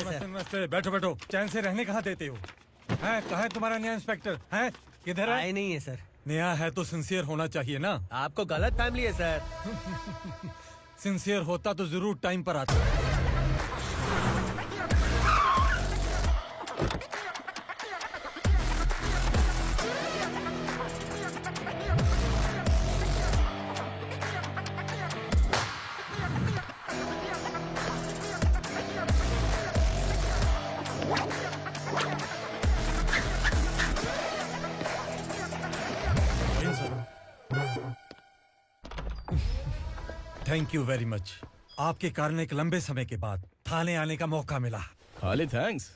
Sir. नमस्ते। बैठो बैठो, चैन से रहने कहाँ देते हो? हैं कहाँ है तुम्हारा नया इंस्पेक्टर? हैं किधर है? आए नहीं है सर। नया है तो सिंसियर होना चाहिए ना। आपको गलत फैमिली है सर। सिंसियर होता तो जरूर टाइम पर आता। Thank you very much. आपके कारण एक लंबे समय के बाद थाने आने का मौका मिला। खाली थैंक्स,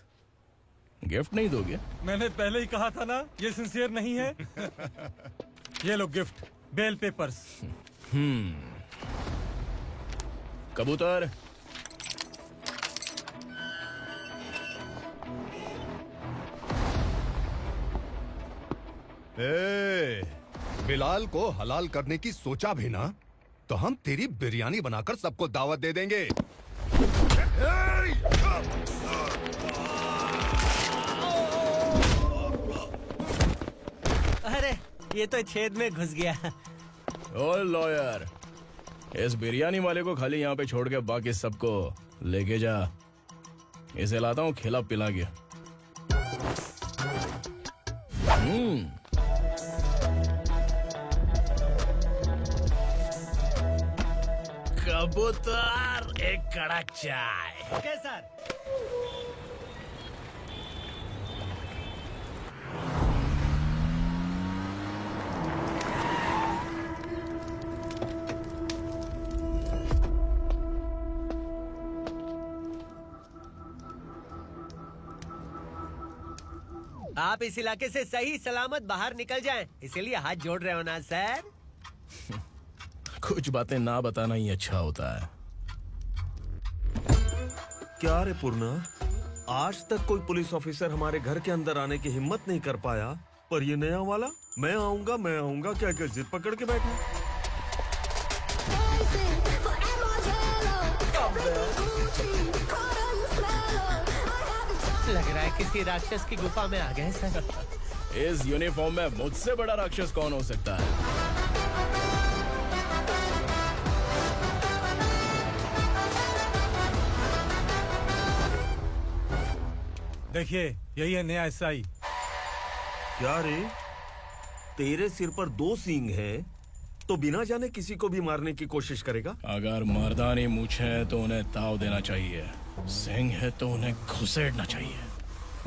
गिफ्ट नहीं दोगे? मैंने पहले ही कहा था ना, ये सिंसियर नहीं है। ये लो गिफ्ट, बेल पेपर्स। कबूतर। बिलाल को हलाल करने की सोचा भी ना, तो हम तेरी बिरयानी बनाकर सबको दावत दे देंगे। अरे ये तो छेद में घुस गया। ओ लॉयर, इस बिरयानी वाले को खाली यहाँ पे छोड़ के बाकी सबको लेके जा। इसे लाता हूँ खिला पिला के। कबूतर, एक कड़क चाय। Okay sir. आप इस इलाके से सही सलामत बाहर निकल जाएं, इसीलिए हाथ जोड़ रहे हो ना सर। कुछ बातें ना बताना ही अच्छा होता है। क्या रे पूर्णा, आज तक कोई पुलिस ऑफिसर हमारे घर के अंदर आने की हिम्मत नहीं कर पाया, पर ये नया वाला मैं आऊंगा क्या क्या जिद पकड़ के बैठा। लग रहा है किसी राक्षस की गुफा में आ गए सर। इस यूनिफॉर्म में मुझसे बड़ा राक्षस कौन हो सकता है? देखिए, यही है नया एसआई। क्या रे, तेरे सिर पर 2 सींग हैं, तो बिना जाने किसी को भी मारने की कोशिश करेगा? अगर मर्दानी मूछें हैं तो उन्हें ताव देना चाहिए, सिंह है तो उन्हें घुसेड़ना चाहिए,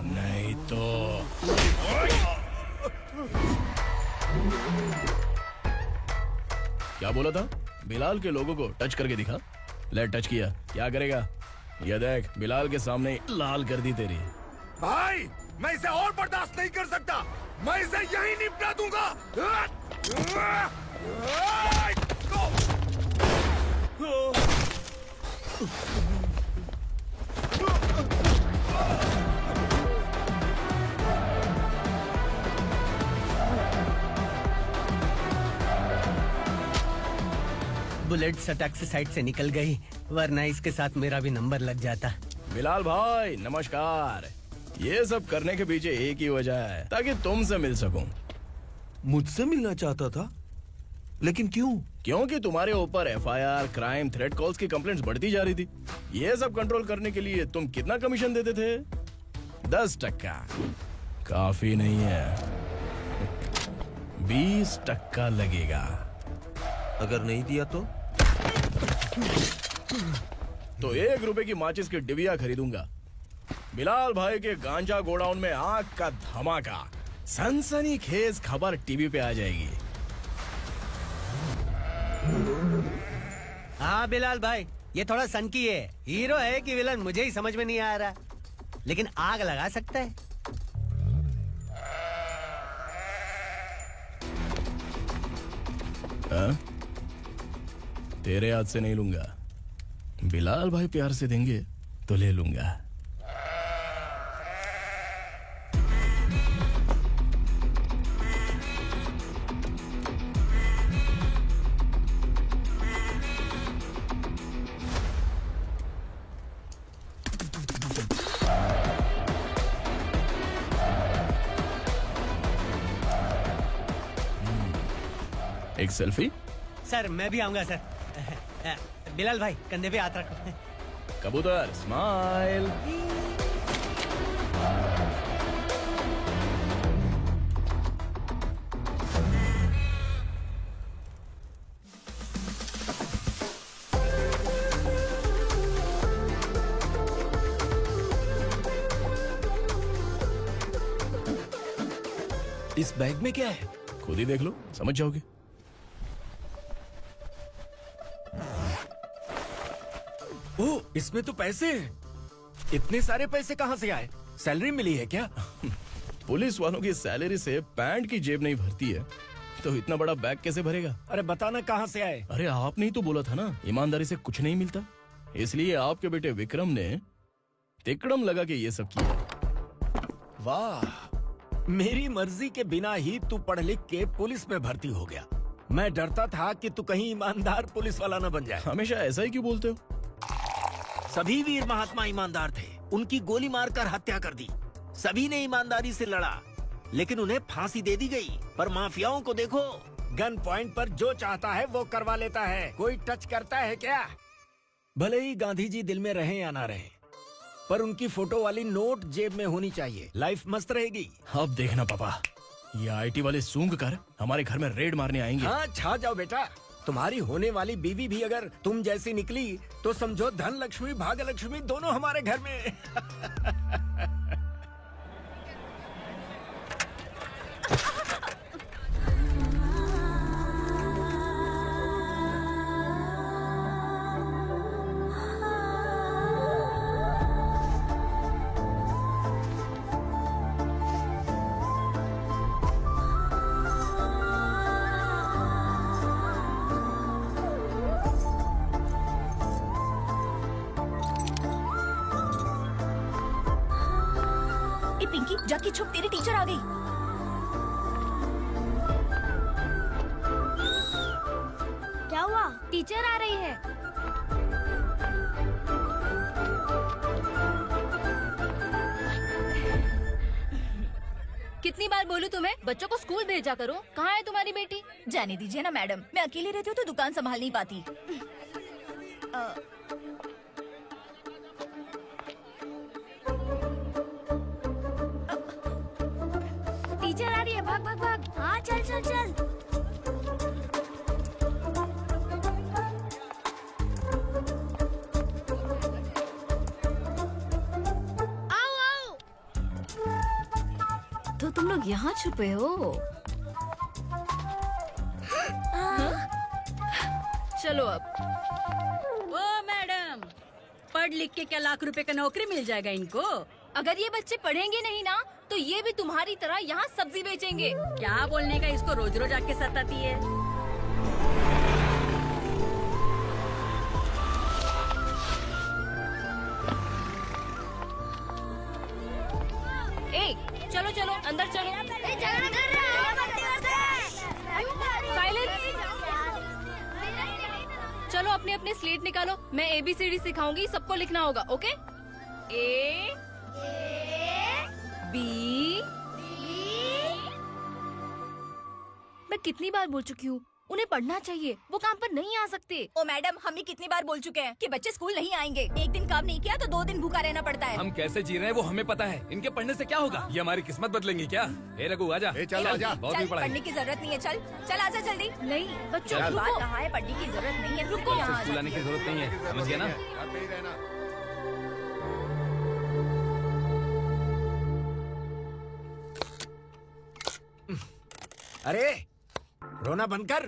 नहीं तो। क्या बोला था? बिलाल के लोगों को टच करके दिखा। ले टच किया, क्या करेगा? ये देख, बिलाल के सामने लाल कर दी तेरी। भाई, मैं इसे और बर्दाश्त नहीं कर सकता। मैं इसे यहीं निपटा दूंगा। बुलेट सटक से साइड से निकल गई, वरना इसके साथ मेरा भी नंबर लग जाता। बिलाल भाई नमस्कार। ये सब करने के पीछे एक ही वजह है, ताकि तुमसे मिल सकूं। मुझसे मिलना चाहता था, लेकिन क्यों? क्योंकि तुम्हारे ऊपर एफआईआर, क्राइम, थ्रेट कॉल्स की कंप्लेंट्स बढ़ती जा रही थी। ये सब कंट्रोल करने के लिए तुम कितना कमीशन देते थे? 10%। काफी नहीं है, 20% लगेगा। अगर नहीं दिया तो 1 रुपए की माचिस की डिबिया खरीदूंगा। बिलाल भाई के गांजा गोडाउन में आग का धमाका, सनसनीखेज खबर टीवी पे आ जाएगी। हाँ बिलाल भाई, ये थोड़ा सनकी है। हीरो है कि विलन मुझे ही समझ में नहीं आ रहा, लेकिन आग लगा सकता है। तेरे हाथ से नहीं लूंगा, बिलाल भाई प्यार से देंगे तो ले लूंगा। एक सेल्फी? सर मैं भी आऊंगा सर। बिलाल भाई कंधे पे हाथ रखो। कबूतर स्माइल। इस बैग में क्या है? खुद ही देख लो, समझ जाओगे। ओह, इसमें तो पैसे हैं। इतने सारे पैसे कहाँ से आए? सैलरी मिली है क्या? पुलिस वालों की सैलरी से पैंट की जेब नहीं भरती है, तो इतना बड़ा बैग कैसे भरेगा? अरे बताना कहाँ से आए? अरे आपने ही तो बोला था ना, ईमानदारी से कुछ नहीं मिलता। इसलिए आपके बेटे विक्रम ने तिकड़म लगा के ये सब किया। वाह, मेरी मर्जी के बिना ही तू पढ़ लिख के पुलिस में भर्ती हो गया। मैं डरता था कि तू कहीं ईमानदार पुलिस वाला न बन जाए। हमेशा ऐसा ही क्यों बोलते हो? सभी वीर महात्मा ईमानदार थे, उनकी गोली मारकर हत्या कर दी। सभी ने ईमानदारी से लड़ा, लेकिन उन्हें फांसी दे दी गई। पर माफियाओं को देखो, गन पॉइंट पर जो चाहता है वो करवा लेता है। कोई टच करता है क्या? भले ही गांधी जी दिल में रहे या ना रहे, पर उनकी फोटो वाली नोट जेब में होनी चाहिए। लाइफ मस्त रहेगी। अब देखना पापा, ये आईटी वाले सूंघ कर हमारे घर में रेड मारने आएंगे। हाँ, छा जाओ बेटा। तुम्हारी होने वाली बीवी भी अगर तुम जैसी निकली तो समझो धन लक्ष्मी भाग्य लक्ष्मी दोनों हमारे घर में। ए पिंकी, जाके छुप, तेरी टीचर आ गई। क्या हुआ? टीचर आ रही है। कितनी बार बोलूं तुम्हें, बच्चों को स्कूल भेजा करो। कहाँ है तुम्हारी बेटी? जाने दीजिए ना मैडम, मैं अकेली रहती हूँ तो दुकान संभाल नहीं पाती। टीचर आ रही है, भाग भाग भाग। हाँ चल चल चल। आओ आओ। तो तुम लोग यहाँ छुपे हो? चलो अब। ओ मैडम, पढ़ लिख के क्या लाख रुपए का नौकरी मिल जाएगा इनको? अगर ये बच्चे पढ़ेंगे नहीं ना, तो ये भी तुम्हारी तरह यहाँ सब्जी बेचेंगे। क्या बोलने का, इसको रोज रोज आके सताती है। ए, चलो चलो अंदर चलो। साइलेंस। चलो अपने अपने स्लेट निकालो, मैं ABCD सिखाऊंगी, सबको लिखना होगा। ओके? A B। मैं कितनी बार बोल चुकी हूँ, उन्हें पढ़ना चाहिए, वो काम पर नहीं आ सकते। ओ मैडम, हम भी कितनी बार बोल चुके हैं कि बच्चे स्कूल नहीं आएंगे। एक दिन काम नहीं किया तो 2 दिन भूखा रहना पड़ता है। हम कैसे जी रहे हैं वो हमें पता है, इनके पढ़ने से क्या होगा? ये हमारी किस्मत बदलेंगे क्या? ए रघु आजा। चल आजा। बहुत भी चल, पढ़ाई। पढ़ने की जरूरत नहीं है। चल चल आजा जल्दी। नहीं बच्चों चल। बात रुको। कहा है, पढ़ने की जरूरत नहीं है। रुको। यहाँ स्कूल आने की जरूरत नहीं है, समझ गया ना? घर पे ही रहना। अरे रोना बंद कर।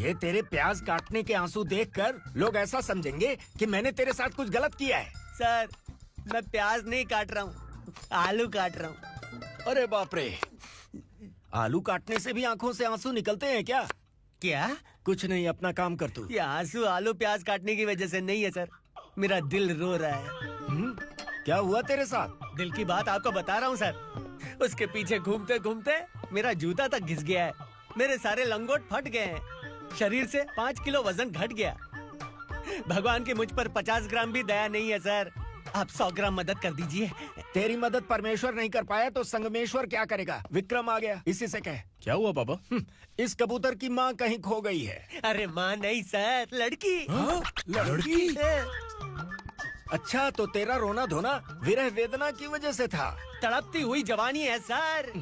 ये तेरे प्याज काटने के आंसू देखकर लोग ऐसा समझेंगे कि मैंने तेरे साथ कुछ गलत किया है। सर मैं प्याज नहीं काट रहा हूँ, आलू काट रहा हूँ। अरे बाप रे, आलू काटने से भी आंखों से आंसू निकलते हैं क्या? क्या? कुछ नहीं, अपना काम कर तू। ये आंसू आलू प्याज काटने की वजह से नहीं है सर, मेरा दिल रो रहा है। क्या हुआ तेरे साथ? दिल की बात आपको बता रहा हूँ सर। उसके पीछे घूमते घूमते मेरा जूता तक घिस गया है, मेरे सारे लंगोट फट गए हैं, शरीर से 5 किलो वजन घट गया। भगवान की मुझ पर 50 ग्राम भी दया नहीं है सर। आप 100 ग्राम मदद कर दीजिए। तेरी मदद परमेश्वर नहीं कर पाया तो संगमेश्वर क्या करेगा? विक्रम आ गया, इसी से कह। क्या हुआ पापा? इस कबूतर की माँ कहीं खो गई है। अरे माँ नहीं सर, लड़की। लड़की? अच्छा, तो तेरा रोना धोना विरह वेदना की वजह से था। तड़पती हुई जवानी है सर।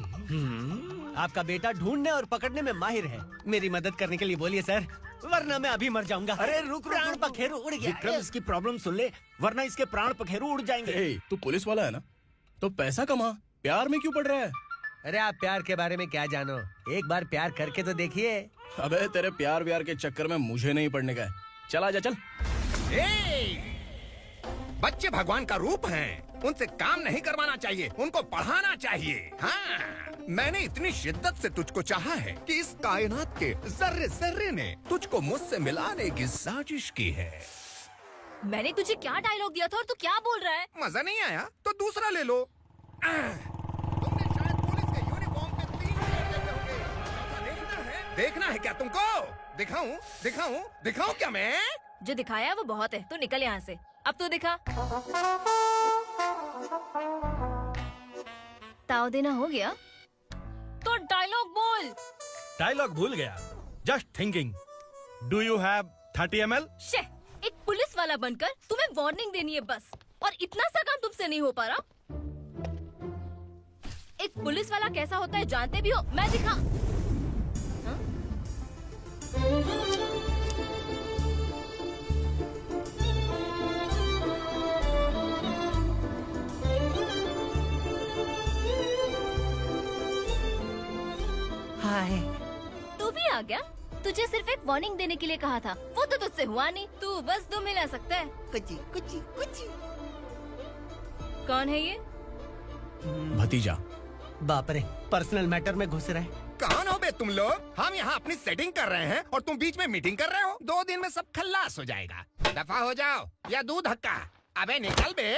आपका बेटा ढूंढने और पकड़ने में माहिर है। मेरी मदद करने के लिए बोलिए सर, वरना मैं अभी मर जाऊंगा। अरे रुक, प्राण पखेरु उड़ गया। विक्रम, इसकी प्रॉब्लम सुन ले, वरना इसके प्राण पखेरु उड़ जाएंगे। तू पुलिस वाला है ना, तो पैसा कमा, प्यार में क्यों पड़ रहा है? अरे आप प्यार के बारे में क्या जानो, एक बार प्यार करके तो देखिए। अबे तेरे प्यार व्यार के चक्कर में मुझे नहीं पड़ने का है। चला जा, चल। बच्चे भगवान का रूप हैं, उनसे काम नहीं करवाना चाहिए, उनको पढ़ाना चाहिए। हाँ, मैंने इतनी शिद्दत से तुझको चाहा है कि इस कायनात के जर्रे जर्रे ने तुझको मुझसे मिलाने की साजिश की है। मैंने तुझे क्या डायलॉग दिया था और तू क्या बोल रहा है? मजा नहीं आया तो दूसरा ले लो। तुमने शायद पुलिस के यूनिफॉर्म पे 3 शेर देखे होंगे। देखना है क्या तुमको? दिखाऊं दिखाऊं दिखाऊं क्या मैं? जो दिखाया वो बहुत है, तू निकल यहाँ से। अब तो दिखा। ताव देना हो गया तो डायलॉग बोल। डायलॉग भूल गया। Just thinking, do you have 30 ml? शे, एक पुलिस वाला बनकर तुम्हें वार्निंग देनी है बस, और इतना सा काम तुमसे नहीं हो पा रहा। एक पुलिस वाला कैसा होता है जानते भी हो? मैं दिखा। हाँ? हाय, तू भी आ गया? तुझे सिर्फ एक वार्निंग देने के लिए कहा था, वो तो तुझसे हुआ नहीं। तू बस 2 मिला सकता है। कुची कुची कुची। कौन है ये? भतीजा। बाप रे, पर्सनल मैटर में घुस रहे। कौन हो बे तुम लोग? हम यहाँ अपनी सेटिंग कर रहे हैं और तुम बीच में मीटिंग कर रहे हो। 2 दिन में सब खल्लास हो जाएगा। दफा हो जाओ या दूध धक्का। अबे निकल बे।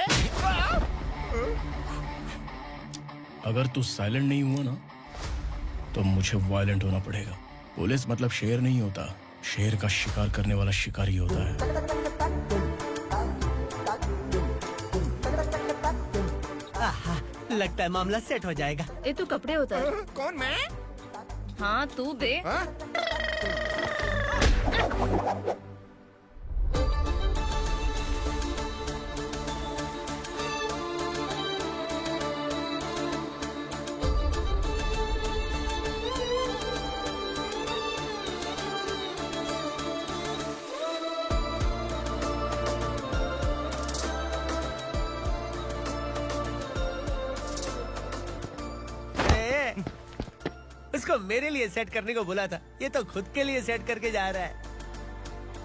अगर तू साइलेंट नहीं हुआ ना तो मुझे वायलेंट होना पड़ेगा। पुलिस मतलब शेर नहीं होता, शेर का शिकार करने वाला शिकारी होता है। आहा, लगता है मामला सेट हो जाएगा। ये तू कपड़े उतार। कौन मैं? हाँ तू बे। हाँ? उसको मेरे लिए सेट करने को बोला था, ये तो खुद के लिए सेट करके जा रहा है।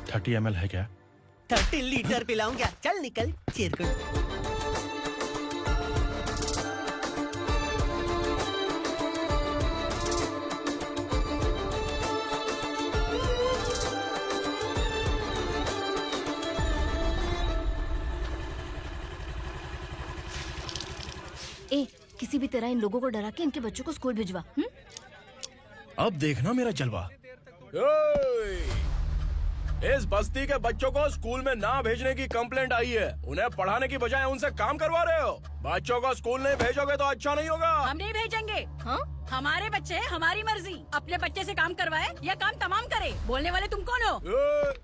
30 ml है क्या? 30 लीटर पिलाऊं क्या? चल निकल चिरकुट। ए, किसी भी तरह इन लोगों को डरा के इनके बच्चों को स्कूल भिजवा। अब देखना मेरा जलवा। इस बस्ती के बच्चों को स्कूल में ना भेजने की कंप्लेंट आई है। उन्हें पढ़ाने की बजाय उनसे काम करवा रहे हो। बच्चों को स्कूल नहीं भेजोगे तो अच्छा नहीं होगा। हम नहीं भेजेंगे। हाँ? हमारे बच्चे हमारी मर्जी। अपने बच्चे से काम करवाए या काम तमाम करे। बोलने वाले तुम कौन हो?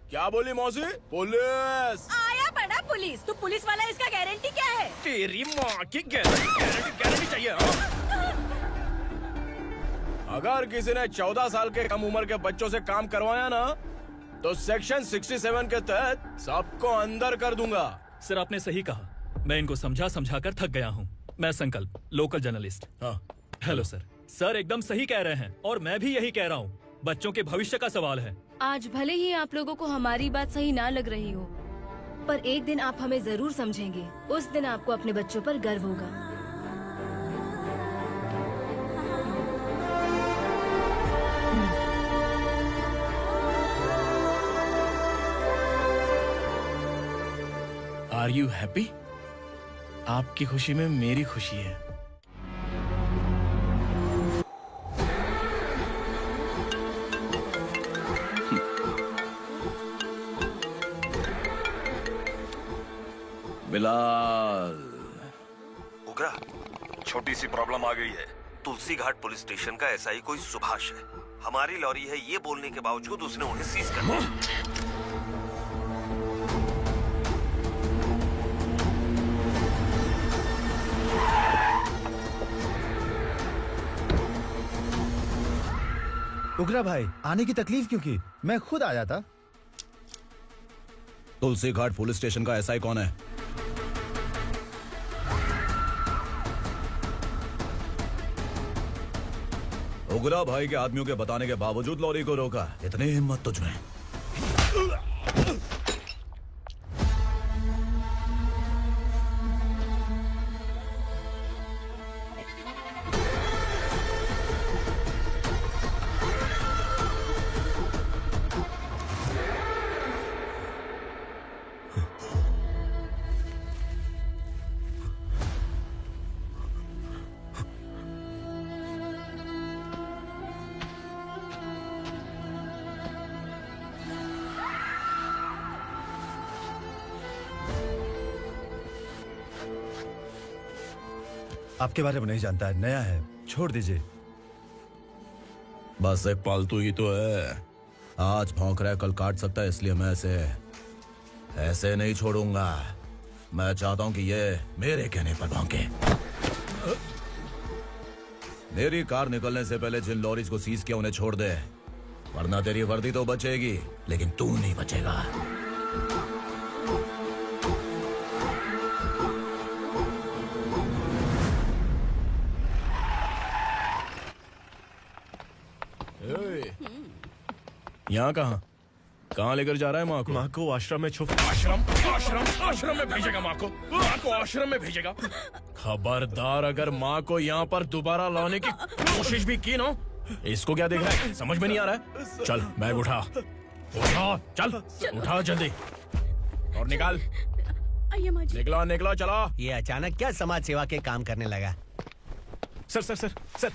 क्या बोली मौसी? पुलिस आया बड़ा पुलिस। तू पुलिस वाला, इसका गारंटी क्या है? तेरी माँ की गारंटी चाहिए। अगर किसी ने 14 साल के कम उम्र के बच्चों से काम करवाया ना तो सेक्शन 67 के तहत सबको अंदर कर दूंगा। सर आपने सही कहा, मैं इनको समझा समझा कर थक गया हूँ। मैं संकल्प, लोकल जर्नलिस्ट। हाँ। Hello sir. सर एकदम सही कह रहे हैं और मैं भी यही कह रहा हूँ। बच्चों के भविष्य का सवाल है। आज भले ही आप लोगों को हमारी बात सही ना लग रही हो, पर एक दिन आप हमें जरूर समझेंगे। उस दिन आपको अपने बच्चों पर गर्व होगा। Are you happy? आपकी खुशी में मेरी खुशी है। बिलाल। उगरा, छोटी सी प्रॉब्लम आ गई है। तुलसी घाट पुलिस स्टेशन का एसआई कोई सुभाष है। हमारी लॉरी है ये बोलने के बावजूद उसने उन्हें सीज कर दिया। उगरा भाई, आने की तकलीफ क्यों की? मैं खुद आया था। तुलसी घाट पुलिस स्टेशन का एसआई कौन है? उगरा भाई के आदमियों के बताने के बावजूद लॉरी को रोका। इतनी हिम्मत तुझमें? आपके बारे में नहीं जानता है, नया है, छोड़ दीजिए। बस एक पालतू ही तो है। आज भौंक रहा है, कल काट सकता है, इसलिए मैं ऐसे नहीं छोड़ूंगा। मैं चाहता हूं कि ये मेरे कहने पर भौंके। मेरी कार निकलने से पहले जिन लॉरीज को सीज किया उन्हें छोड़ दे, वरना तेरी वर्दी तो बचेगी लेकिन तू नहीं बचेगा। यहाँ कहाँ लेकर जा रहा है माँ को? माँ को आश्रम में आश्रम में भेजेगा माँ को आश्रम में भेजेगा। खबरदार, अगर माँ को यहाँ पर दोबारा लाने की कोशिश भी की ना, इसको क्या देख रहा है? समझ में नहीं आ रहा है? चल बैग उठा, चल उठा जल्दी और निकाल। निकला चला। ये अचानक क्या समाज सेवा के काम करने लगा? सर,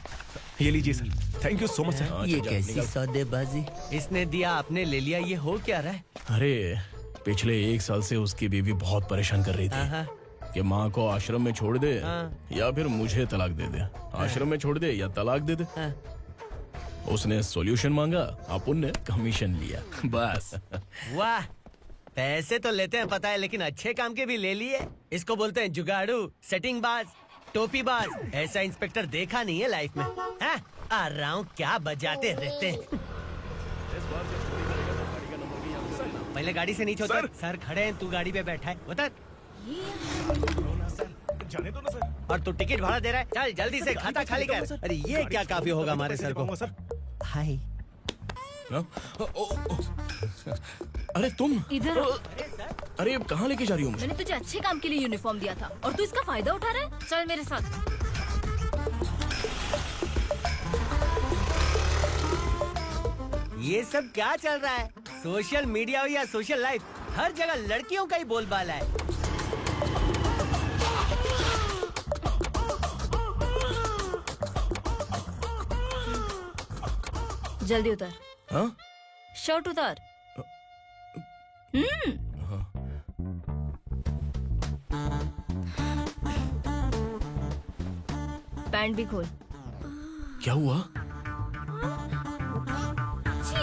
ये लीजिए sir. Thank you so much sir. ये कैसी सौदेबाजी? इसने दिया, आपने ले लिया, ये हो क्या रहा है? अरे पिछले 1 साल से उसकी बीवी बहुत परेशान कर रही थी कि माँ को आश्रम में छोड़ दे या फिर मुझे तलाक दे दे। आश्रम में छोड़ दे या तलाक दे दे। उसने सॉल्यूशन मांगा, अपन ने कमीशन लिया, बस। वाह, पैसे तो लेते हैं पता है, लेकिन अच्छे काम के भी ले लिए। इसको बोलते हैं जुगाड़ू, सेटिंग बाज, टोपी बाज। ऐसा इंस्पेक्टर देखा नहीं है लाइफ में। हाँ? आ रहा हूँ, क्या बजाते रहते हैं। पहले गाड़ी से नीचे उतर। सर खड़े हैं, तू गाड़ी पे बैठा है, उतर। जाने दो ना सर। और तू टिकट भाड़ा दे रहा है, चल जल्दी से खाता खाली कर। अरे ये क्या काफी होगा हमारे सर को। हाय। अरे तुम इधर आओ। अरे अब कहाँ लेके जा रही हो मुझे? मैंने तुझे अच्छे काम के लिए यूनिफॉर्म दिया था और तू इसका फायदा उठा रहा है। चल मेरे साथ। ये सब क्या चल रहा है? सोशल मीडिया हो या सोशल लाइफ, हर जगह लड़कियों का ही बोलबाला है। जल्दी उतर। हाँ? शर्ट उतार। पैंट भी खोल। क्या हुआ? छी।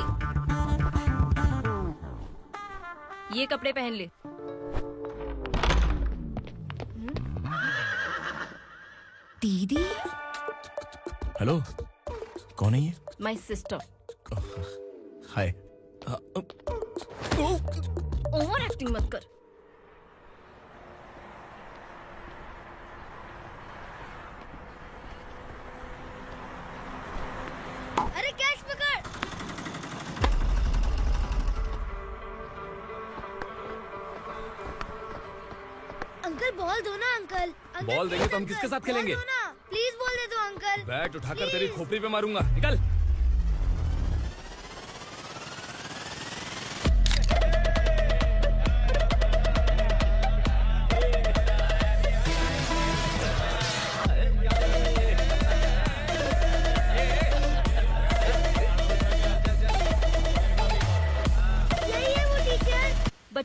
ये कपड़े पहन ले। दीदी। हेलो, कौन है ये? My sister. Hi. Over acting मत कर। अरे कैश पकड़। अंकल बॉल दो ना अंकल। बॉल देंगे तो हम किसके साथ खेलेंगे? प्लीज बॉल दे दो अंकल। बैट उठाकर तेरी खोपड़ी पे मारूंगा, निकल।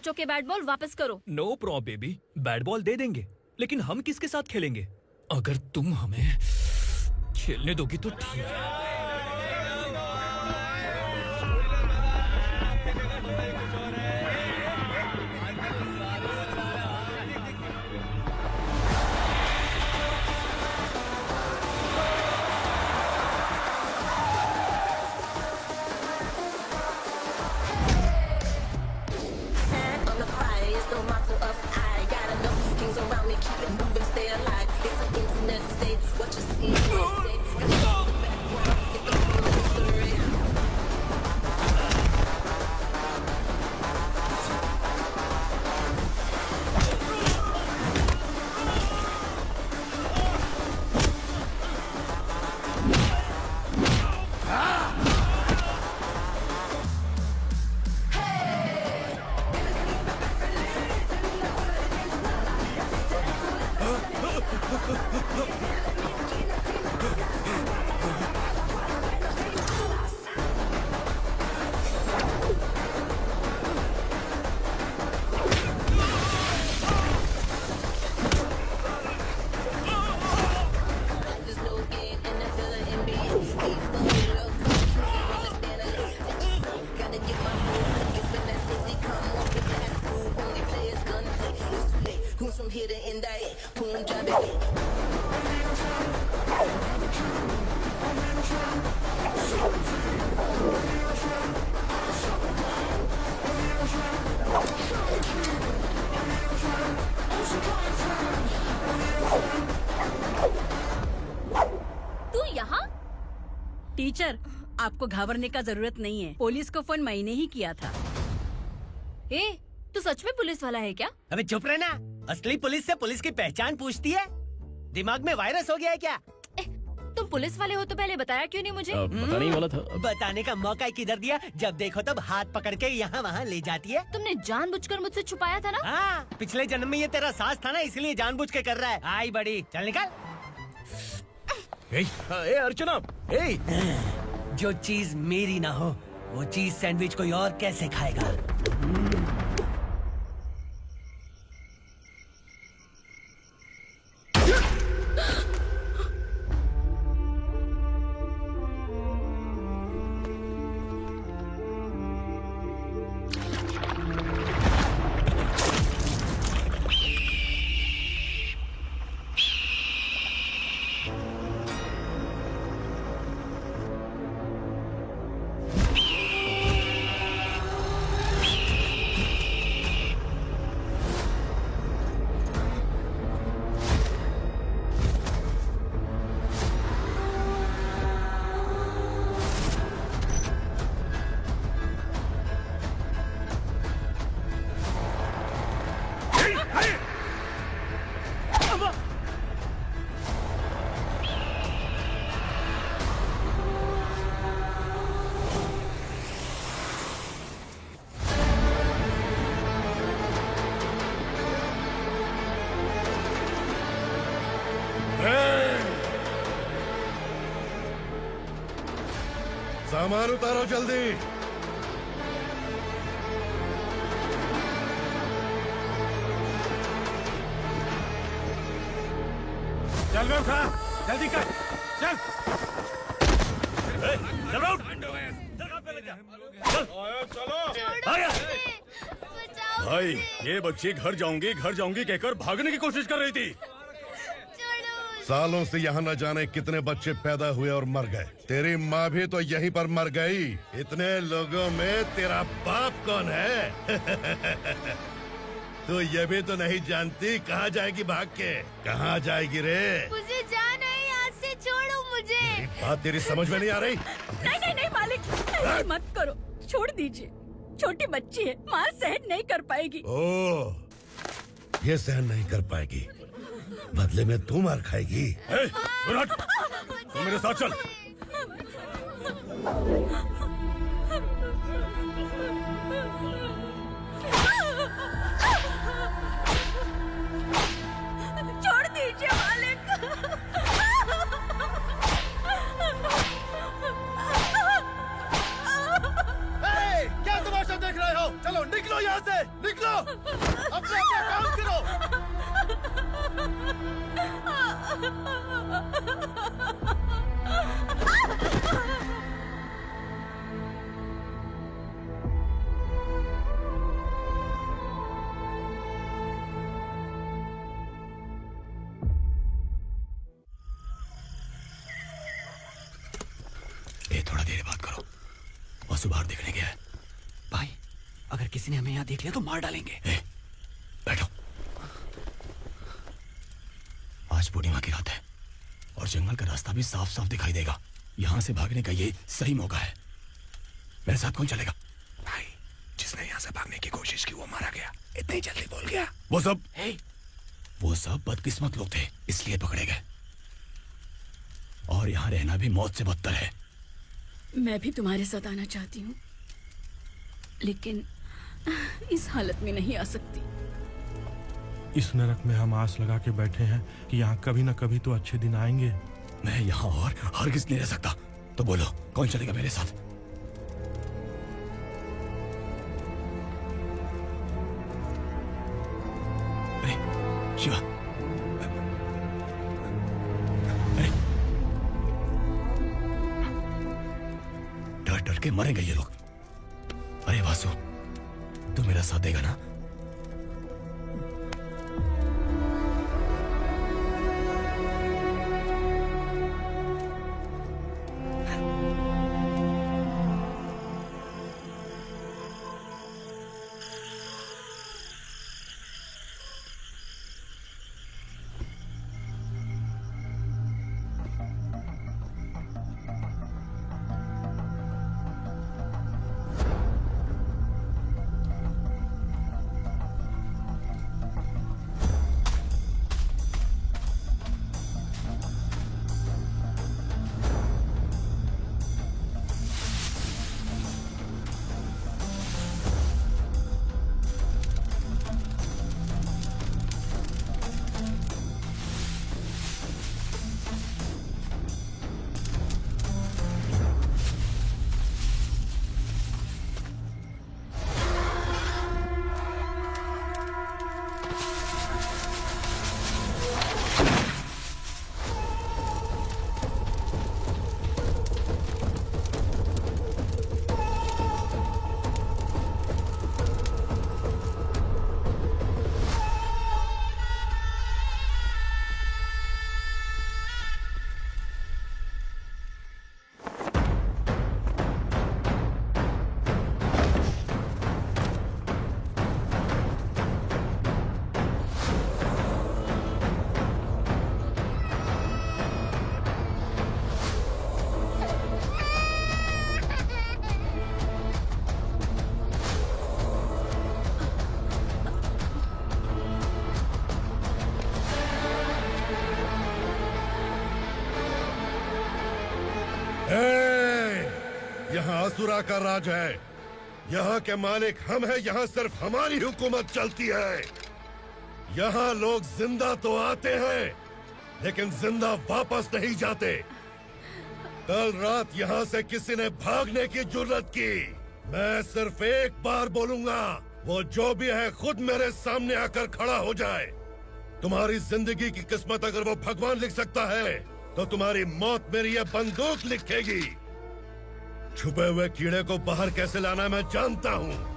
बच्चों के बैट बॉल वापस करो। No problem baby, bat ball दे देंगे, लेकिन हम किसके साथ खेलेंगे? अगर तुम हमें खेलने दोगी तो ठीक है। टीचर, आपको घबराने का जरूरत नहीं है। पुलिस को फोन मैंने ही किया था। ए, तू सच में पुलिस वाला है क्या? अबे चुप रहना। असली पुलिस से पुलिस की पहचान पूछती है? दिमाग में वायरस हो गया है क्या? तुम पुलिस वाले हो तो पहले बताया क्यों नहीं मुझे? बताने ही वाला था। बताने का मौका किधर दिया? जब देखो तब हाथ पकड़ के यहाँ वहाँ ले जाती है। तुमने जानबूझकर मुझसे छुपाया था ना? हाँ, पिछले जन्म में ये तेरा सास था ना, इसलिए जानबूझ के कर रहा है। आई बड़ी, चल निकल। ए अर्चना, जो चीज मेरी ना हो वो चीज सैंडविच कोई और कैसे खाएगा? सामान उतारो जल्दी। चल बे उठा, जल्दी कर, चल। भाई, ये बच्ची घर जाऊंगी कहकर भागने की कोशिश कर रही थी। सालों से यहाँ न जाने कितने बच्चे पैदा हुए और मर गए। तेरी माँ भी तो यहीं पर मर गई। इतने लोगों में तेरा बाप कौन है? तो ये भी तो नहीं जानती कहाँ जाएगी भाग के? कहाँ जाएगी रे? मुझे जाना है, यहाँ से छोड़ो मुझे। बात तेरी समझ में नहीं आ रही? नहीं मालिक, ऐसे मत करो, छोड़ दीजिए। छोटी बच्ची है, माँ सहन नहीं कर पाएगी। ओह, ये सहन नहीं कर पाएगी, बदले में तू मार खाएगी। तू मेरे साथ चल। छोड़ दीजिए मालिक। क्या तमाशा देख रहे हो? चलो निकलो यहाँ से, निकलो। वासु बाहर देखने गया है। भाई, अगर किसी ने हमें यहाँ देख लिया तो मार डालेंगे। बैठो। आज पूर्णिमा की रात है और जंगल का रास्ता भी साफ साफ दिखाई देगा। यहाँ से भागने का ये सही मौका है। मेरे साथ कौन चलेगा? भाई, जिसने यहाँ से भागने की कोशिश की वो मारा गया। इतनी जल्दी बोल गया। वो सब बदकिस्मत लोग थे, इसलिए पकड़े गए। और यहाँ रहना भी मौत से बदतर है। मैं भी तुम्हारे साथ आना चाहती हूँ, लेकिन इस हालत में नहीं आ सकती। इस नरक में हम आस लगा के बैठे हैं कि यहाँ कभी न कभी तो अच्छे दिन आएंगे। मैं यहाँ और हरगिज़ नहीं रह सकता। तो बोलो, कौन चलेगा मेरे साथ? अरे शिवा, अरे डर डर के मरेंगे ये लोग। अरे वासु, तू मेरा साथ देगा ना? यहाँ असुरा का राज है। यहाँ के मालिक हम हैं। यहाँ सिर्फ हमारी हुकूमत चलती है। यहाँ लोग जिंदा तो आते हैं लेकिन जिंदा वापस नहीं जाते। कल रात यहाँ से किसी ने भागने की जुर्रत की, मैं सिर्फ एक बार बोलूंगा, वो जो भी है खुद मेरे सामने आकर खड़ा हो जाए। तुम्हारी जिंदगी की किस्मत अगर वो भगवान लिख सकता है तो तुम्हारी मौत मेरी ये बंदूक लिखेगी। छुपे हुए कीड़े को बाहर कैसे लाना मैं जानता हूँ।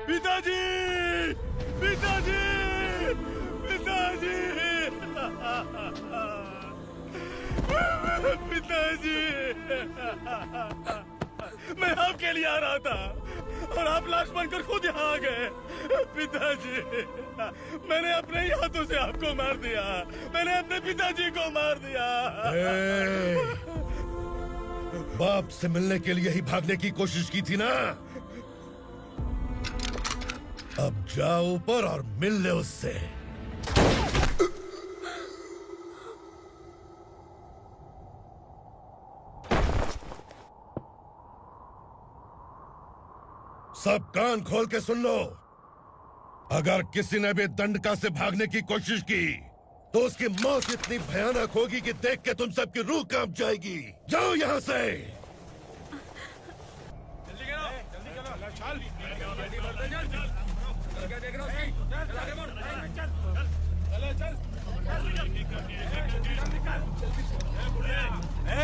पिताजी! पिताजी! पिताजी! पिताजी! मैं आपके लिए आ रहा था और आप लाश बनकर खुद यहाँ आ गए। पिताजी, मैंने अपने ही हाथों से आपको मार दिया। मैंने अपने पिताजी को मार दिया। बाप से मिलने के लिए ही भागने की कोशिश की थी ना? अब जाओ ऊपर और मिल ले उससे। सब कान खोल के सुन लो। अगर किसी ने भी दंडका से भागने की कोशिश की तो उसकी मौत इतनी भयानक होगी कि देख के तुम सबकी रूह कांप जाएगी। जाओ यहाँ से।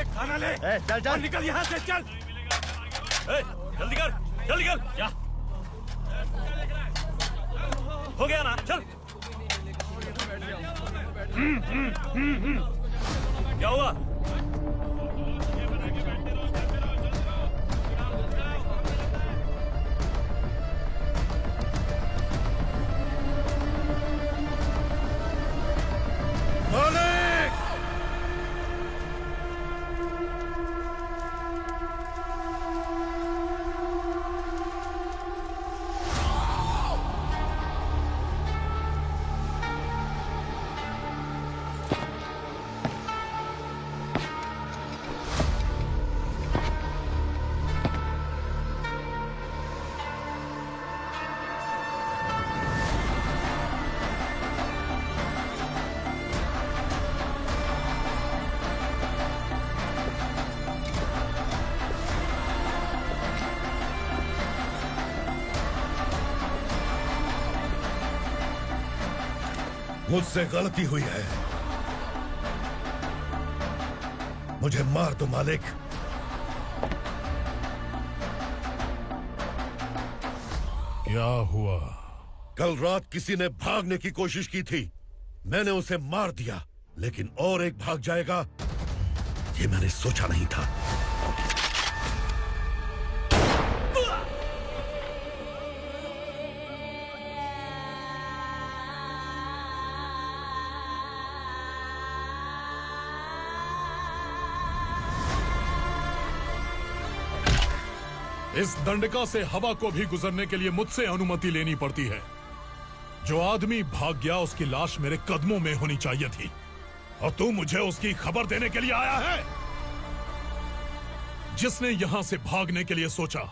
खाना ले। चल चल निकल यहाँ से, चल। जल्दी कर, जल्दी कर। जा। हो गया ना, चल। क्या हुआ? मुझसे गलती हुई है, मुझे मार दो मालिक। क्या हुआ? कल रात किसी ने भागने की कोशिश की थी, मैंने उसे मार दिया, लेकिन और एक भाग जाएगा ये मैंने सोचा नहीं था। इस दंडका से हवा को भी गुजरने के लिए मुझसे अनुमति लेनी पड़ती है। जो आदमी भाग गया उसकी लाश मेरे कदमों में होनी चाहिए थी, और तू मुझे उसकी खबर देने के लिए आया है। जिसने यहां से भागने के लिए सोचा,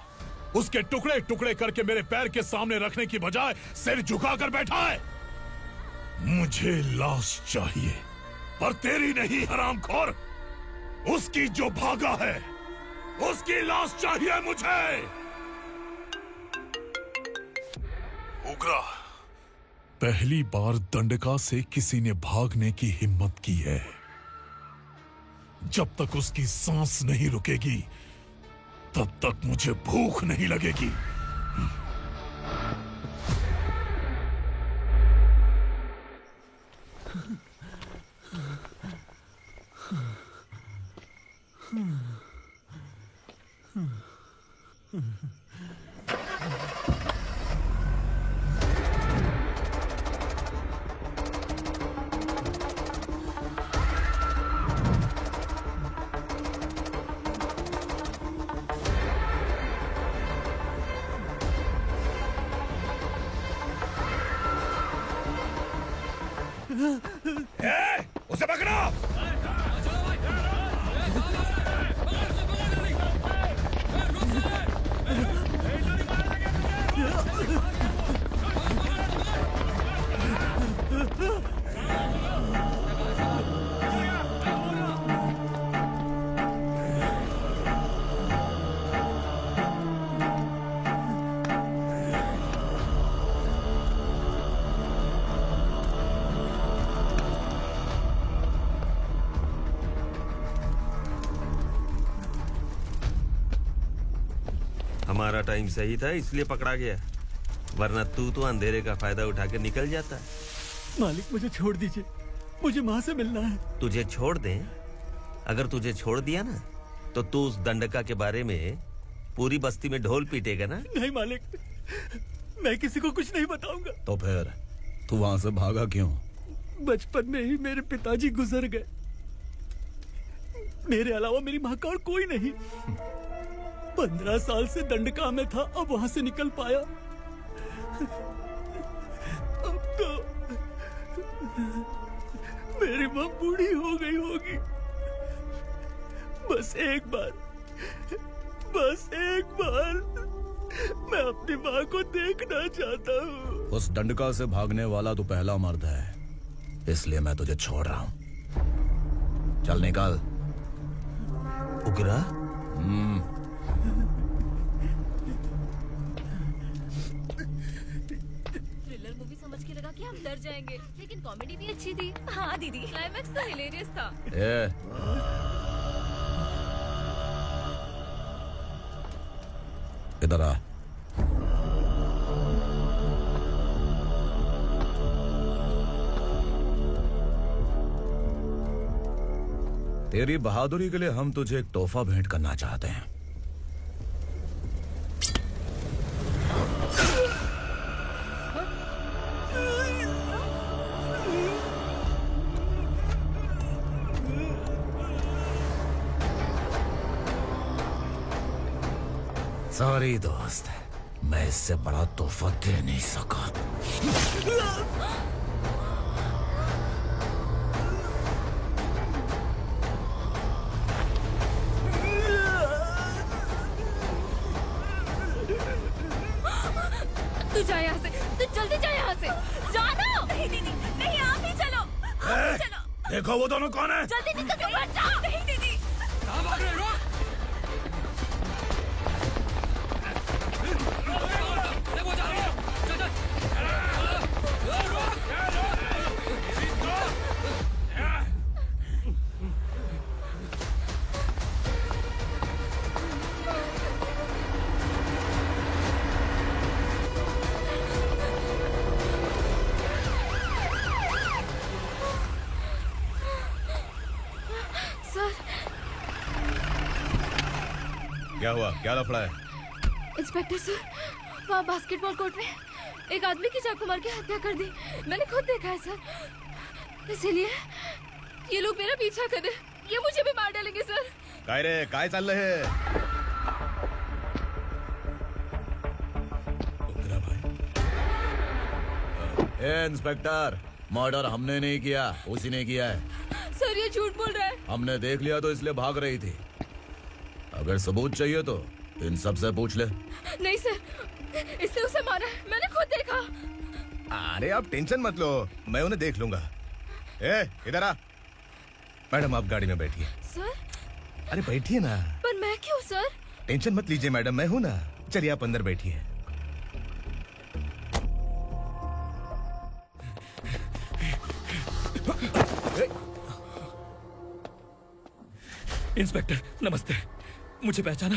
उसके टुकड़े टुकड़े करके मेरे पैर के सामने रखने की बजाय सिर झुकाकर बैठा है। मुझे लाश चाहिए, पर तेरी नहीं हरामखोर, उसकी जो भागा है उसकी लाश चाहिए मुझे। उग्रा, पहली बार दंडका से किसी ने भागने की हिम्मत की है। जब तक उसकी सांस नहीं रुकेगी तब तक मुझे भूख नहीं लगेगी। उसे पकड़ो। हमारा टाइम सही था इसलिए पकड़ा गया, वरना तू तो अंधेरे का फायदा उठा के निकल जाता। मालिक मुझे छोड़ दीजिए, मुझे माँ से मिलना है। तुझे छोड़ दें? अगर तुझे छोड़ दिया ना तो तू उस दंडका के बारे में पूरी बस्ती में ढोल पीटेगा ना। नहीं मालिक, मैं किसी को कुछ नहीं बताऊंगा। तो फिर तू वहां से भागा क्यों? बचपन में ही मेरे पिताजी गुजर गए, मेरे अलावा मेरी माँ का और कोई नहीं। 15 साल से दंडका में था, अब वहां से निकल पाया। अब तो मेरी माँ बूढ़ी हो गई होगी। बस एक बार मैं अपनी माँ को देखना चाहता हूँ। उस दंडका से भागने वाला तो पहला मर्द है, इसलिए मैं तुझे छोड़ रहा हूँ। चल निकल। उग्रा? डर जाएंगे, लेकिन कॉमेडी भी अच्छी थी। हाँ दीदी, क्लाइमैक्स तो हिलेरियस था। इधर आ। तेरी बहादुरी के लिए हम तुझे एक तोहफा भेंट करना चाहते हैं। सॉरी दोस्त, मैं इससे बड़ा तोहफा दे नहीं सका। तू जा यहाँ से, तू जल्दी जा यहाँ से। जानो। नहीं दीदी, नहीं आप ही चलो, आप ही चलो। देखो वो दोनों कौन है? जल्दी निकल के मत जाओ। नहीं दीदी। कहाँ भाग रहे हो? क्या हुआ? क्या लफड़ा है? इंस्पेक्टर सर, वहाँ बास्केटबॉल कोर्ट में एक आदमी की चाकू मार के हत्या कर दी। मैंने खुद देखा है सर, इसीलिए ये लोग मेरा पीछा कर रहे। ये मुझे भी मार डालेंगे सर। काय रे, काय चाल रहे हैं? इंस्पेक्टर, मर्डर हमने नहीं किया, उसी ने किया है। सर ये झूठ बोल रहा है। हमने देख लिया तो इसलिए भाग रही थी। अगर सबूत चाहिए तो इन सब से पूछ ले। नहीं सर, इसने उसे मारा है, मैंने खुद देखा। अरे आप टेंशन मत लो, मैं उन्हें देख लूंगा। इधर आ। मैडम आप गाड़ी में बैठिए। सर? अरे बैठिए ना। पर मैं क्यों सर? टेंशन मत लीजिए मैडम, मैं हूं ना। चलिए आप अंदर बैठिए। इंस्पेक्टर नमस्ते, मुझे पहचाना?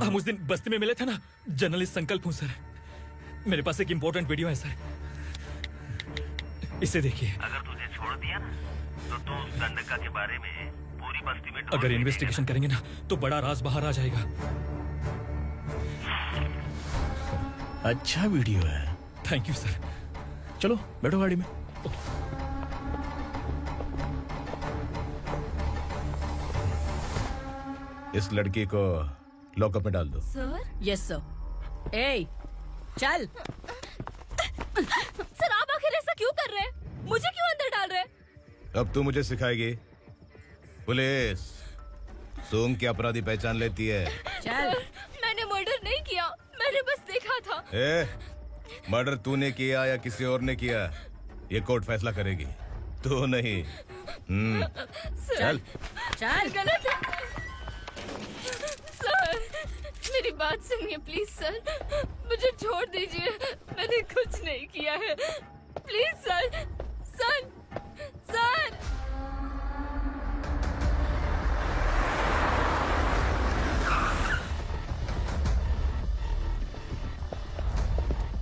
हम उस दिन बस्ती में मिले थे ना। जर्नलिस्ट संकल्प हूँ सर। मेरे पास एक इम्पोर्टेंट वीडियो है सर, इसे देखिए। अगर तुझे छोड़ दिया ना तो तू उस गंडका के बारे में पूरी बस्ती में अगर इन्वेस्टिगेशन करेंगे ना तो बड़ा राज बाहर आ जाएगा। अच्छा वीडियो है। Thank you sir. चलो बैठो गाड़ी में। इस लड़की को लॉकअप में डाल दो। सर? Yes sir. ए चल। सर आप आखिर ऐसा क्यों कर रहे हैं? मुझे क्यों अंदर डाल रहे हैं? अब तू मुझे सिखाएगी? पुलिस सूंघ के अपराधी पहचान लेती है। चल। मैंने मर्डर नहीं किया, मैंने बस देखा था। मर्डर तूने किया या किसी और ने किया, ये कोर्ट फैसला करेगी, तू नहीं। चल चल। गलत है सर, मेरी बात सुनिए प्लीज सर, मुझे छोड़ दीजिए, मैंने कुछ नहीं किया है। Please sir, sir, sir.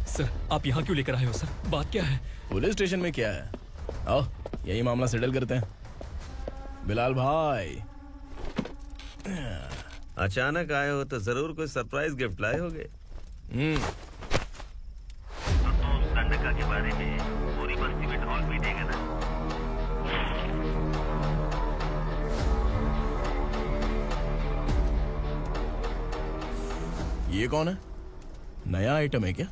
Sir आप यहाँ क्यों लेकर आए हो सर? बात क्या है? पुलिस स्टेशन में क्या है? आओ यही मामला सेटल करते हैं। बिलाल भाई अचानक आए हो तो जरूर कोई सरप्राइज गिफ्ट लाए होगे। तो तू उस गंडका के बारे में पूरी बस्ती में ढोल पीटेगा ना? ये कौन है? नया आइटम है क्या?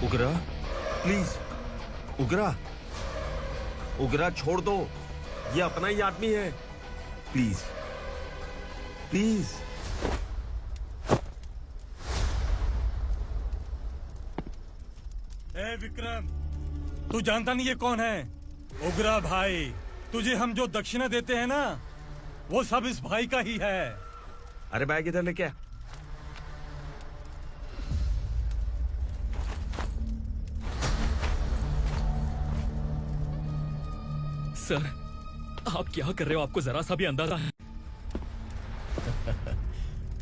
उगरा प्लीज, उगरा, उगरा छोड़ दो, ये अपना ही आदमी है। Please please. विक्रम, तू जानता नहीं ये कौन है? उगरा भाई, तुझे हम जो दक्षिणा देते हैं ना, वो सब इस भाई का ही है। अरे बैग इधर लेके आ। सर, आप क्या कर रहे हो? आपको जरा सा भी अंदाजा है?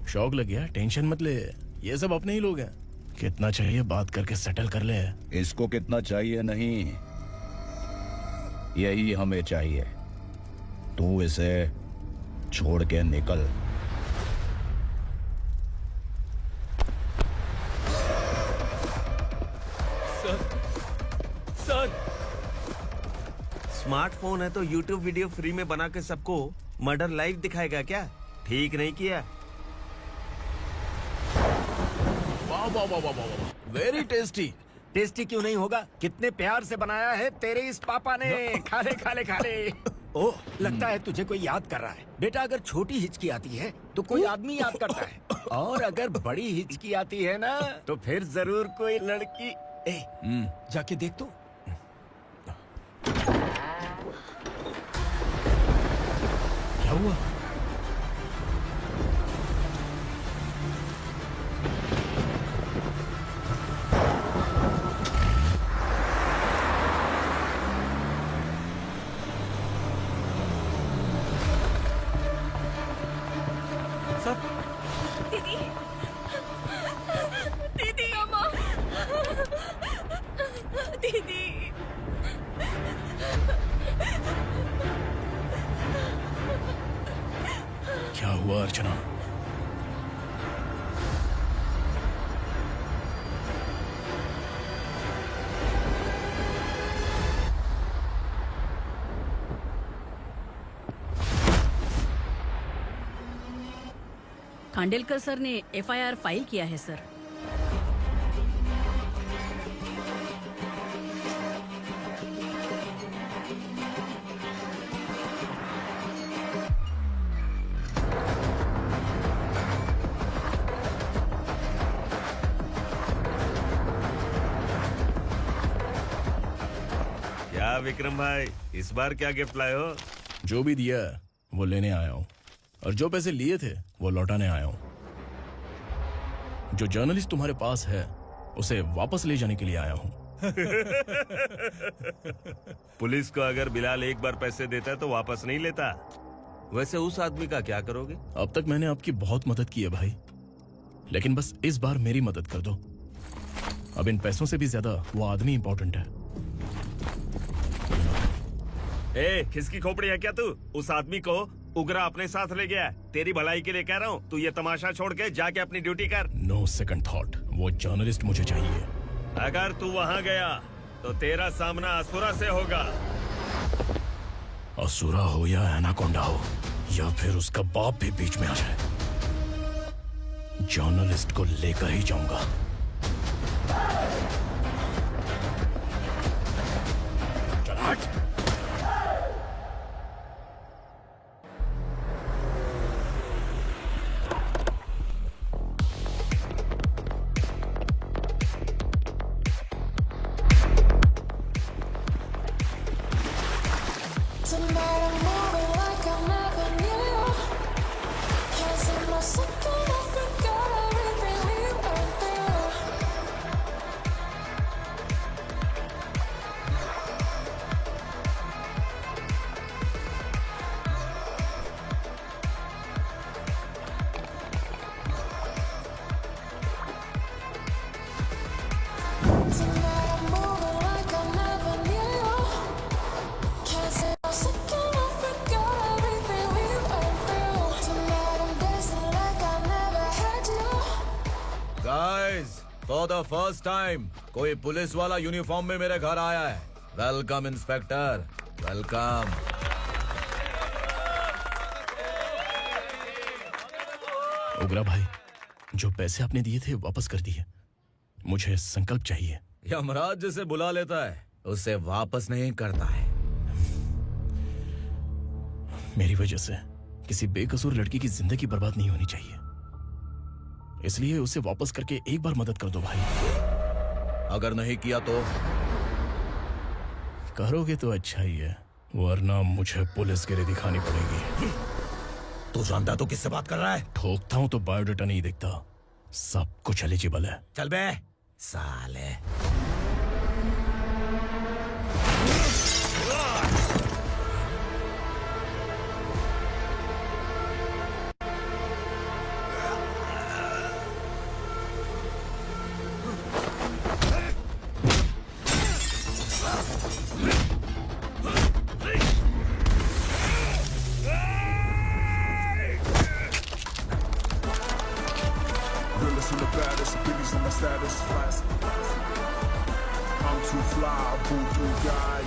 शौक लग गया? टेंशन मत ले, ये सब अपने ही लोग हैं। कितना चाहिए बात करके सेटल कर ले। इसको कितना चाहिए नहीं, यही हमें चाहिए। तू इसे छोड़ के निकल। सर, स्मार्टफोन है तो यूट्यूब वीडियो फ्री में बना के सबको मर्डर लाइव दिखाएगा क्या? ठीक नहीं किया। वाह वाह वाह वाह वाह, वेरी टेस्टी। टेस्टी क्यों नहीं होगा? कितने प्यार से बनाया है तेरे इस पापा ने। खा ले खा ले खा ले। ओह, लगता है तुझे कोई याद कर रहा है। बेटा, अगर छोटी हिचकी आती है तो कोई आदमी याद करता है, और अगर बड़ी हिचकी आती है ना तो फिर जरूर कोई लड़की। जाके देख तो। क्या हुआ? दीदी, दीदी, अम्मा, दीदी। क्या हुआ अर्चना? खांडेलकर सर ने एफआईआर फाइल किया है सर। क्या विक्रम भाई, इस बार क्या गिफ्ट लाए हो? जो भी दिया है वो लेने आया हूँ, और जो पैसे लिए थे वो लौटाने आया हूँ। जो जर्नलिस्ट तुम्हारे पास है उसे वापस ले जाने के लिए आया हूँ। पुलिस को अगर बिलाल एक बार पैसे देता है तो वापस नहीं लेता। वैसे उस आदमी का क्या करोगे? अब तक मैंने आपकी बहुत मदद की है भाई, लेकिन बस इस बार मेरी मदद कर दो। अब इन पैसों से भी ज्यादा वो आदमी इंपॉर्टेंट है। ए, किसकी खोपड़ी है क्या तू? उस आदमी को उगरा अपने साथ ले गया। तेरी भलाई के लिए कह रहा हूँ, तू ये तमाशा छोड़ के जाके अपनी ड्यूटी कर। नो सेकंड थॉट, वो जर्नलिस्ट मुझे चाहिए। अगर तू वहाँ गया तो तेरा सामना असुरा से होगा। असुरा हो या एनाकोंडा हो, या फिर उसका बाप भी बीच में आ जाए, जर्नलिस्ट को लेकर ही जाऊंगा। चल हट। फॉर द फर्स्ट टाइम कोई पुलिस वाला यूनिफॉर्म में मेरे घर आया है। Welcome inspector, welcome. उगरा भाई, जो पैसे आपने दिए थे वापस कर दिए। मुझे संकल्प चाहिए। यमराज जिसे बुला लेता है उसे वापस नहीं करता है। मेरी वजह से किसी बेकसूर लड़की की जिंदगी बर्बाद नहीं होनी चाहिए, इसलिए उसे वापस करके एक बार मदद कर दो भाई। अगर नहीं किया तो? करोगे तो अच्छा ही है, वरना मुझे पुलिसगिरी दिखानी पड़ेगी। तू जानता तो किससे बात कर रहा है? ठोकता हूं तो बायोडाटा नहीं दिखता, सब कुछ एलिजिबल है। चल बे साले। Realest and the baddest, biggies and the status, class. I'm too fly, voodoo guy.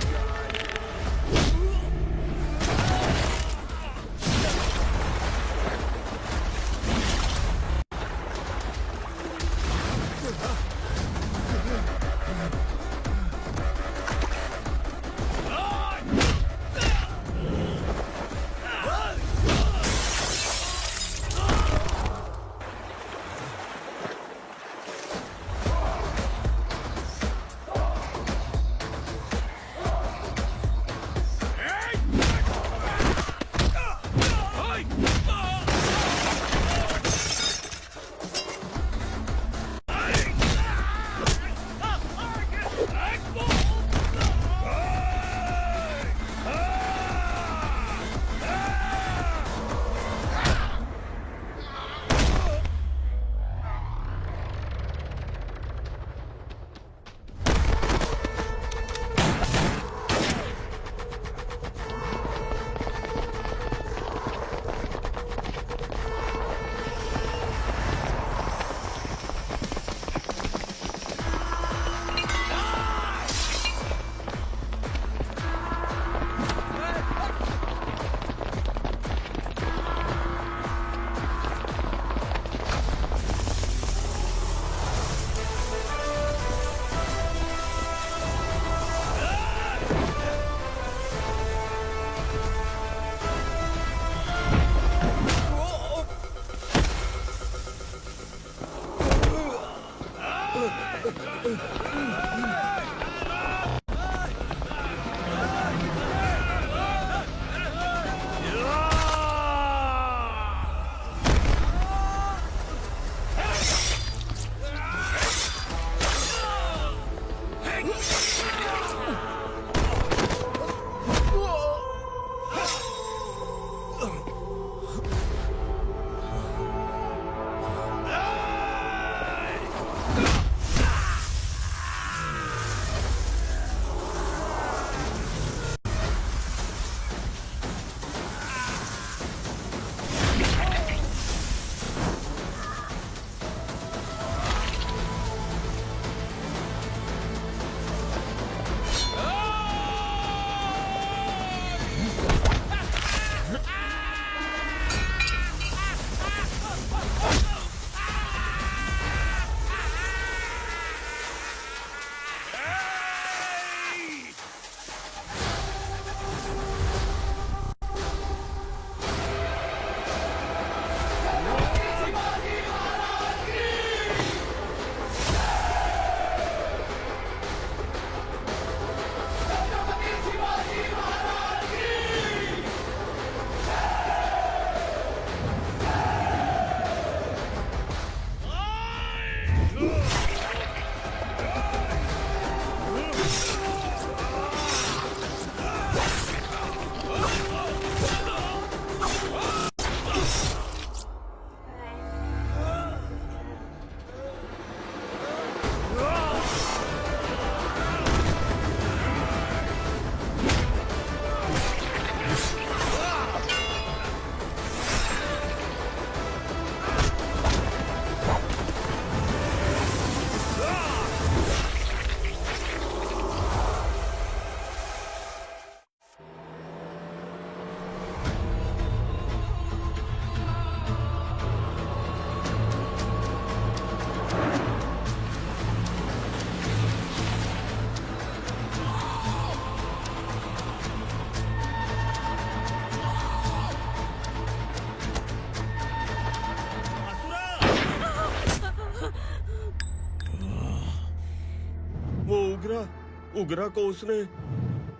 उगरा को उसने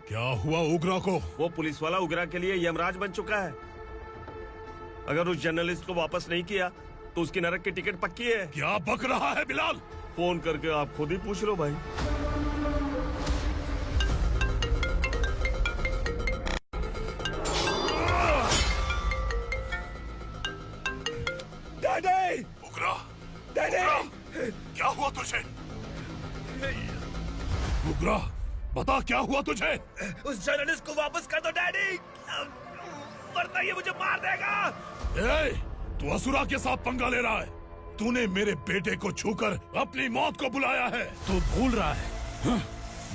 क्या हुआ उग्रा को? वो पुलिस वाला उग्रा के लिए यमराज बन चुका है। अगर उस जर्नलिस्ट को वापस नहीं किया तो उसकी नरक की टिकट पक्की है। क्या बक रहा है बिलाल? फोन करके आप खुद ही पूछ लो भाई। डैडी! उग्रा! डैडी! क्या हुआ तुझे? उग्रा, बता क्या हुआ तुझे? उस जर्नलिस्ट को वापस कर दो डैडी, वरना ये मुझे मार देगा। ए, तू असुरा के साथ पंगा ले रहा है। तूने मेरे बेटे को छूकर अपनी मौत को बुलाया है। तू भूल रहा है,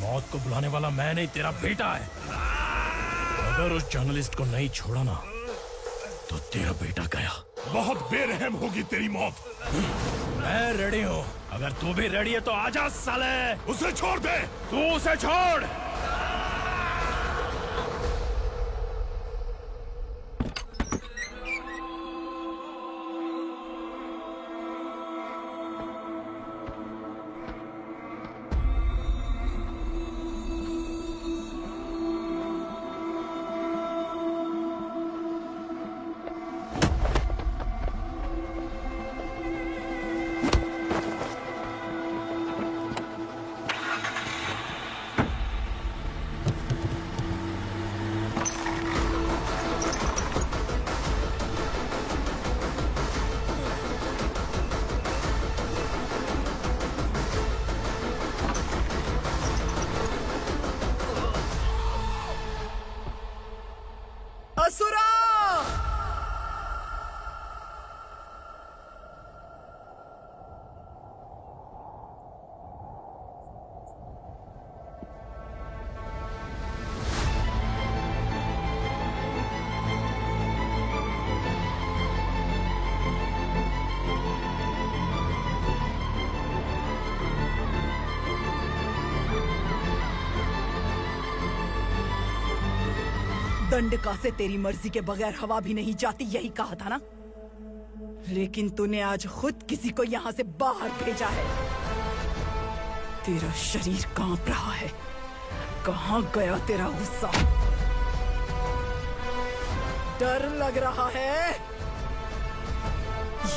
मौत को बुलाने वाला मैं नहीं, तेरा बेटा है। अगर उस जर्नलिस्ट को नहीं छोड़ा ना तो तेरा बेटा गया। बहुत बेरहम होगी तेरी मौत। मैं रेडी हूँ, अगर तू भी रेडी है तो आजा साले। उसे छोड़ दे। तू उसे छोड़। असुरा! दंडका से तेरी मर्जी के बगैर हवा भी नहीं जाती, यही कहा था ना? लेकिन तूने आज खुद किसी को यहाँ से बाहर भेजा है। तेरा शरीर कांप रहा है। कहाँ गया तेरा गुस्सा? डर लग रहा है?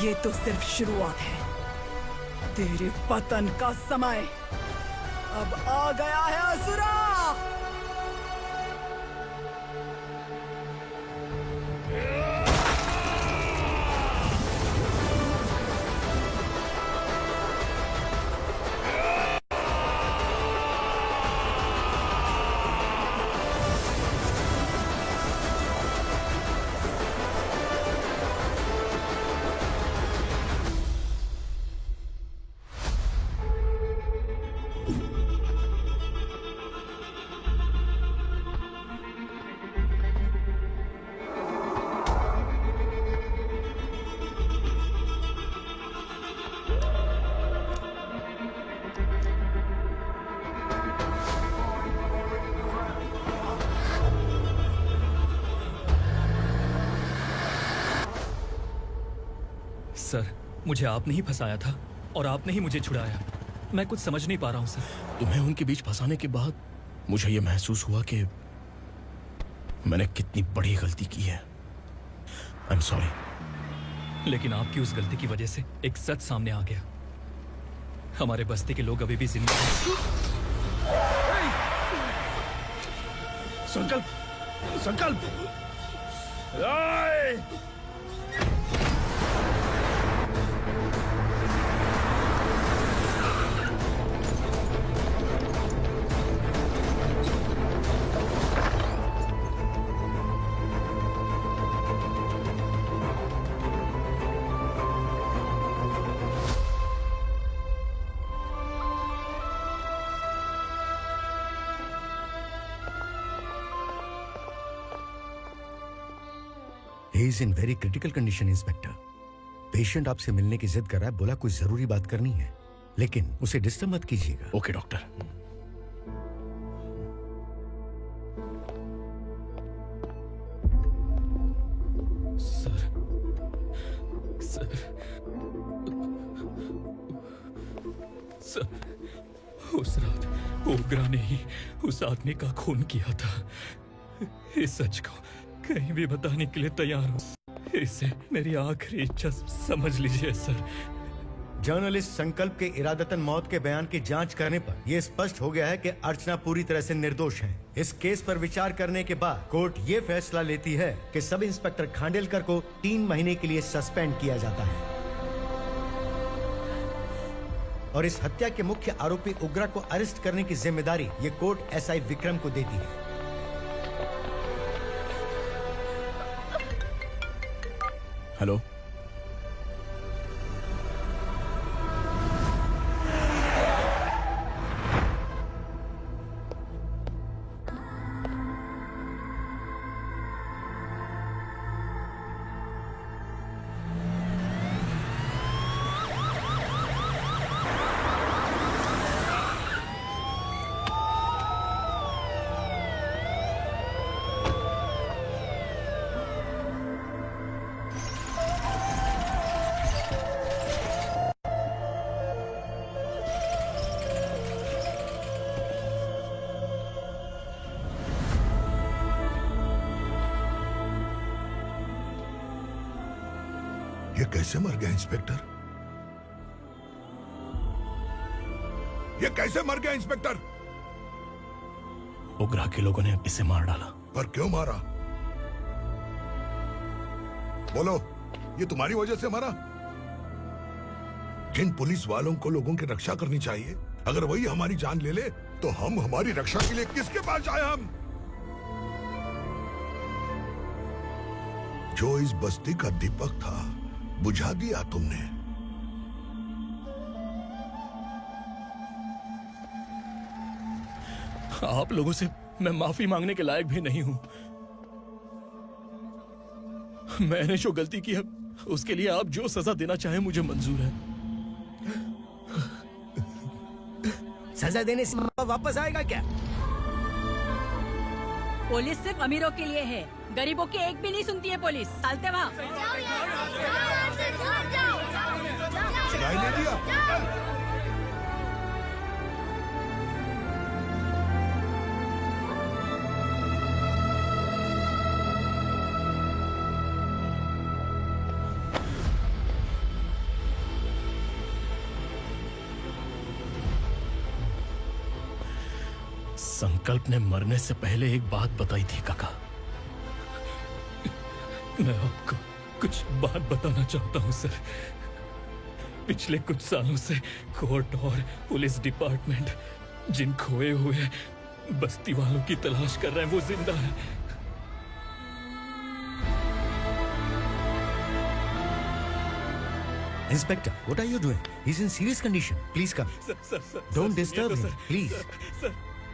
ये तो सिर्फ शुरुआत है। तेरे पतन का समय अब आ गया है असुरा। सर, मुझे आपने ही फंसाया था और आपने ही मुझे छुड़ाया। मैं कुछ समझ नहीं पा रहा हूँ सर। तुम्हें उनके बीच फंसाने के बाद मुझे यह महसूस हुआ कि मैंने कितनी बड़ी गलती की है। I am sorry. लेकिन आपकी उस गलती की वजह से एक सच सामने आ गया। हमारे बस्ती के लोग अभी भी जिंदा हैं। संकल्प, संकल्प। He is in very critical condition, inspector. Patient आपसे मिलने की जिद कर रहा है, बोला कुछ जरूरी बात करनी है, लेकिन उसे डिस्टर्ब मत कीजिएगा। Okay doctor. सर, सर, उस रात ओग्रा ने ही उस आदमी का खून किया था। इस सच को कहीं भी बताने के लिए तैयार हूँ। इसे मेरी आखिरी इच्छा समझ लीजिए सर। जर्नलिस्ट संकल्प के इरादतन मौत के बयान की जांच करने पर यह स्पष्ट हो गया है कि अर्चना पूरी तरह से निर्दोष है। इस केस पर विचार करने के बाद कोर्ट ये फैसला लेती है कि सब इंस्पेक्टर खांडेलकर को 3 महीने के लिए सस्पेंड किया जाता है और इस हत्या के मुख्य आरोपी उग्रा को अरेस्ट करने की जिम्मेदारी ये कोर्ट एसआई विक्रम को देती है। हेलो, ये कैसे मर गया इंस्पेक्टर? ये कैसे मर गया इंस्पेक्टर? उग्रा के लोगों ने इसे मार डाला। पर क्यों मारा? बोलो, ये तुम्हारी वजह से मारा? जिन पुलिस वालों को लोगों की रक्षा करनी चाहिए, अगर वही हमारी जान ले ले तो हम हमारी रक्षा के लिए किसके पास जाए? हम जो इस बस्ती का दीपक था बुझा दिया तुमने। आप लोगों से मैं माफी मांगने के लायक भी नहीं हूं। मैंने जो गलती की है उसके लिए आप जो सजा देना चाहे मुझे मंजूर है। सजा देने से वापस आएगा क्या? पुलिस सिर्फ अमीरों के लिए है, गरीबों की एक भी नहीं सुनती है पुलिस। चलते वहाँ। सुनाई नहीं दिया? संकल्प ने मरने से पहले एक बात बताई थी काका। मैं आपको कुछ बात बताना चाहता हूं सर। पिछले कुछ सालों से कोर्ट और पुलिस डिपार्टमेंट जिन खोए हुए बस्ती वालों की तलाश कर रहे हैं वो जिंदा है। Inspector, what are you doing? He's in serious condition. Please come. Don't disturb him, please.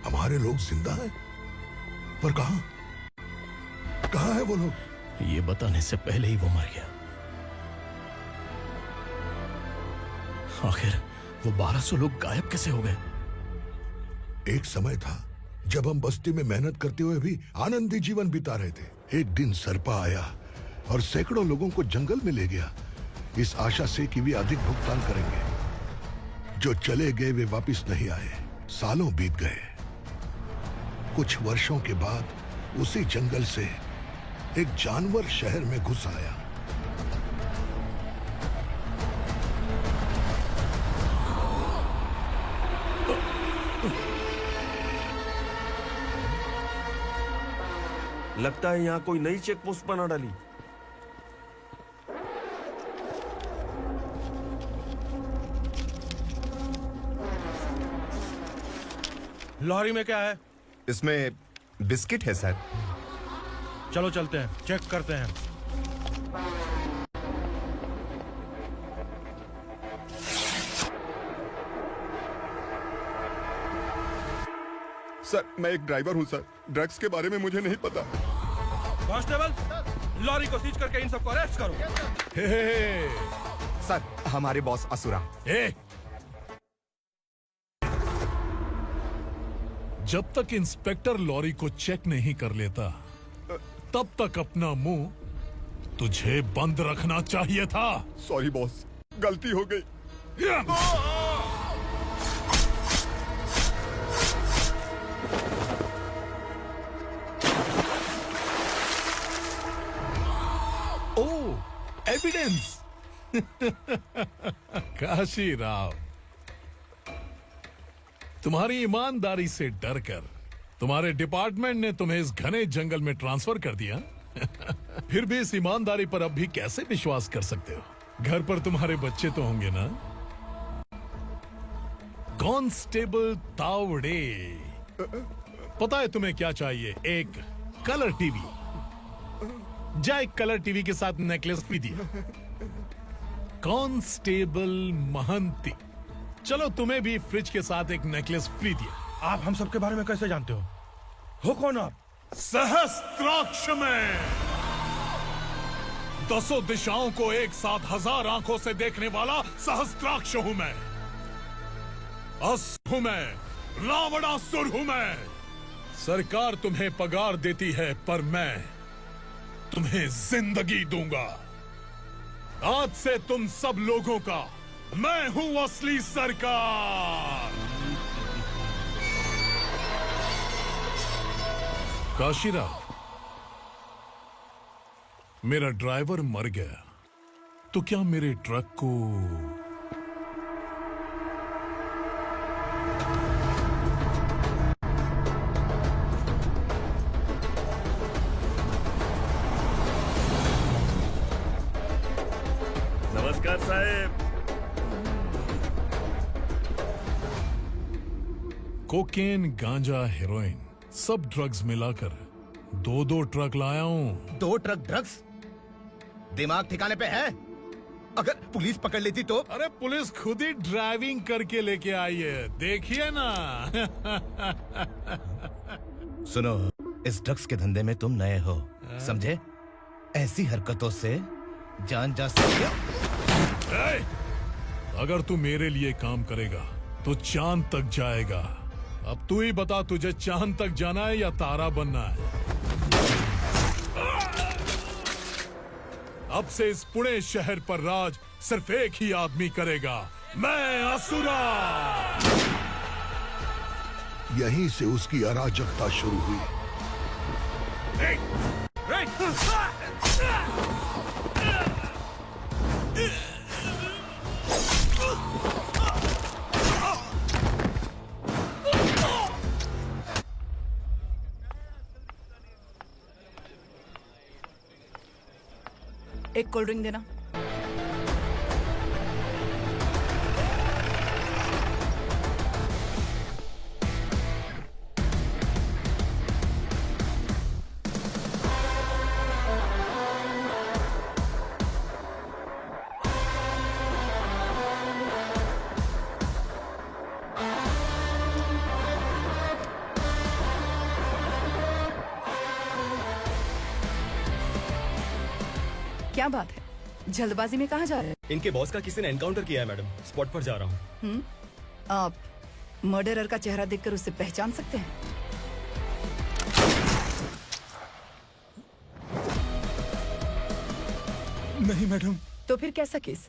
हमारे लोग जिंदा हैं? पर कहां? कहां है वो लोग? ये बताने से पहले ही वो मर गया। आखिर वो 1200 लोग गायब कैसे हो गए? एक समय था जब हम बस्ती में मेहनत करते हुए भी आनंदी जीवन बिता रहे थे। एक दिन सरपा आया और सैकड़ों लोगों को जंगल में ले गया, इस आशा से कि वे अधिक भुगतान करेंगे। जो चले गए वे वापस नहीं आए। सालों बीत गए। कुछ वर्षों के बाद उसी जंगल से एक जानवर शहर में घुस आया। लगता है यहाँ कोई नई चेक पोस्ट बना डाली। लॉरी में क्या है? इसमें बिस्किट है सर। चलो चलते हैं, चेक करते हैं। सर, मैं एक ड्राइवर हूं सर। ड्रग्स के बारे में मुझे नहीं पता। कांस्टेबल, लॉरी को सीज करके इन सबको अरेस्ट करो। सर, हमारे बॉस असुरा। जब तक इंस्पेक्टर लॉरी को चेक नहीं कर लेता तब तक अपना मुंह तुझे बंद रखना चाहिए था। सॉरी बॉस, गलती हो गई। एविडेंस। काशी राव, तुम्हारी ईमानदारी से डरकर तुम्हारे डिपार्टमेंट ने तुम्हें इस घने जंगल में ट्रांसफर कर दिया। फिर भी इस ईमानदारी पर अब भी कैसे विश्वास कर सकते हो? घर पर तुम्हारे बच्चे तो होंगे ना? कांस्टेबल तावड़े, पता है तुम्हें क्या चाहिए? एक कलर टीवी। जा एक कलर टीवी के साथ नेकलेस भी दिया। कांस्टेबल महंती, चलो तुम्हें भी फ्रिज के साथ एक नेकलेस फ्री दिया। आप हम सबके बारे में कैसे जानते हो कौन आप? सहस्त्राक्ष में 10 दिशाओं को एक साथ 1000 आंखों से देखने वाला सहस्त्राक्ष हूं मैं। असुर हूं मैं, रावणासुर हूं मैं। सरकार तुम्हें पगार देती है, पर मैं तुम्हें जिंदगी दूंगा। आज से तुम सब लोगों का मैं हूं असली सरकार। काशीराव, मेरा ड्राइवर मर गया तो क्या मेरे ट्रक को नमस्कार साहब। कोकेन, गांजा, हेरोइन, सब ड्रग्स मिलाकर 2 ट्रक लाया हूं। 2 ट्रक ड्रग्स? दिमाग ठिकाने पे है? अगर पुलिस पकड़ लेती तो? अरे पुलिस खुद ही ड्राइविंग करके लेके आई है, देखिए ना। सुनो, इस ड्रग्स के धंधे में तुम नए हो, समझे? ऐसी हरकतों से जान जा सकती है। अगर तू मेरे लिए काम करेगा तो चांद तक जाएगा। अब तू ही बता, तुझे चांद तक जाना है या तारा बनना है? अब से इस पुणे शहर पर राज सिर्फ एक ही आदमी करेगा, मैं असुरा। यहीं से उसकी अराजकता शुरू हुई। एक कोल्ड ड्रिंक देना। क्या बात है, जल्दबाजी में कहाँ जा रहे हैं? इनके बॉस का किसी ने एनकाउंटर किया है मैडम, स्पॉट पर जा रहा हूँ। आप मर्डरर का चेहरा देखकर उसे पहचान सकते हैं? नहीं मैडम। तो फिर कैसा केस?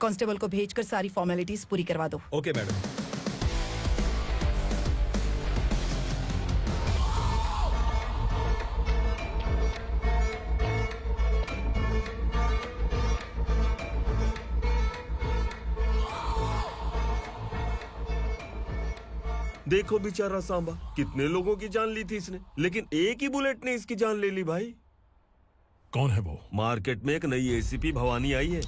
कांस्टेबल को भेजकर सारी फॉर्मेलिटीज पूरी करवा दो। Okay madam. देखो बेचारा सांबा, कितने लोगों की जान ली थी इसने, लेकिन एक ही बुलेट ने इसकी जान ले ली भाई। कौन है वो? मार्केट में एक नई एसीपी भवानी आई है।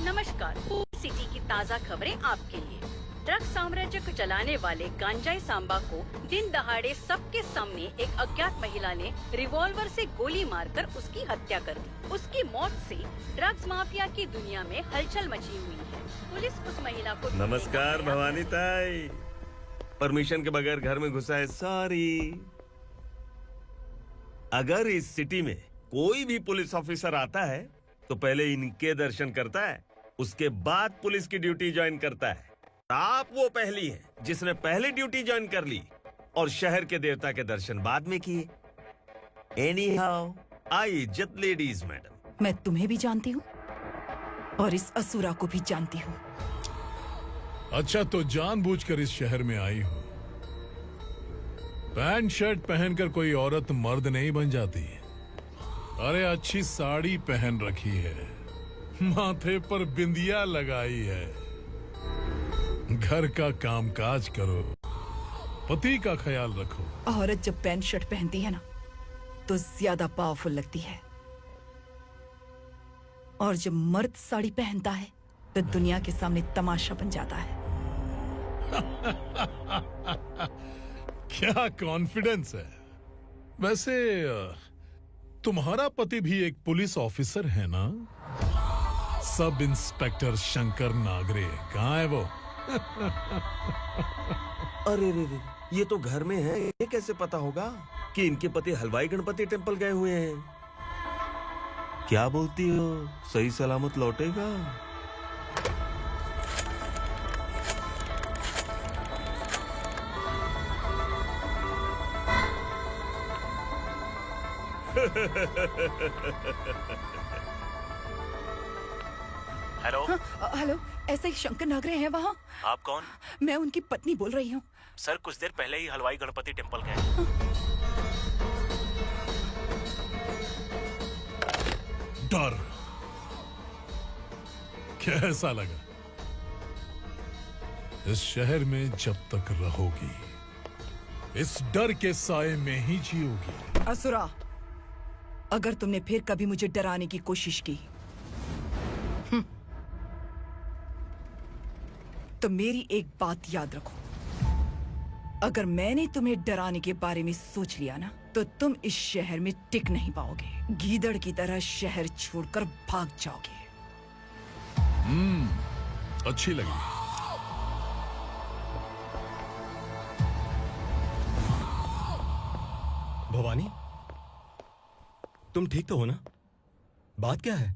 नमस्कार, सिटी की ताज़ा खबरें आपके लिए। ड्रग साम्राज्य को चलाने वाले गांजाई सांबा को दिन दहाड़े सबके सामने एक अज्ञात महिला ने रिवॉल्वर से गोली मारकर उसकी हत्या कर दी। उसकी मौत से ड्रग्स माफिया की दुनिया में हलचल मची हुई है। पुलिस उस महिला को नमस्कार भवानी ताई, परमिशन के बगैर घर में घुसा है, सॉरी। अगर इस सिटी में कोई भी पुलिस ऑफिसर आता है तो पहले इनके दर्शन करता है, उसके बाद पुलिस की ड्यूटी ज्वाइन करता है। आप वो पहली हैं जिसने पहले ड्यूटी ज्वाइन कर ली और शहर के देवता के दर्शन बाद में किए। एनी हाउ, आई इज्जत लेडीज मैडम। मैं तुम्हें भी जानती हूँ और इस असुरा को भी जानती हूँ। अच्छा तो जानबूझकर इस शहर में आई हो। पैंट शर्ट पहनकर कोई औरत मर्द नहीं बन जाती। अरे अच्छी साड़ी पहन रखी है, माथे पर बिंदिया लगाई है, घर का कामकाज करो, पति का ख्याल रखो। औरत जब पैंट शर्ट पहनती है ना तो ज्यादा पावरफुल लगती है, और जब मर्द साड़ी पहनता है तो दुनिया के सामने तमाशा बन जाता है। क्या कॉन्फिडेंस है। वैसे तुम्हारा पति भी एक पुलिस ऑफिसर है ना? सब इंस्पेक्टर शंकर नागरे कहाँ है वो? अरे रे रे, ये तो घर में है, ये कैसे पता होगा कि इनके पति हलवाई गणपति टेम्पल गए हुए हैं? क्या बोलती हो, सही सलामत लौटेगा? हेलो। हेलो, ऐसे ही शंकर नागरे हैं वहाँ? आप कौन? मैं उनकी पत्नी बोल रही हूँ। सर कुछ देर पहले ही हलवाई गणपति टेम्पल गए। डर कैसा लगा? इस शहर में जब तक रहोगी इस डर के साए में ही जियोगी। असुरा, अगर तुमने फिर कभी मुझे डराने की कोशिश की तो मेरी एक बात याद रखो, अगर मैंने तुम्हें डराने के बारे में सोच लिया ना तो तुम इस शहर में टिक नहीं पाओगे। गीदड़ की तरह शहर छोड़कर भाग जाओगे। अच्छी लगी। भवानी, तुम ठीक तो हो ना? बात क्या है?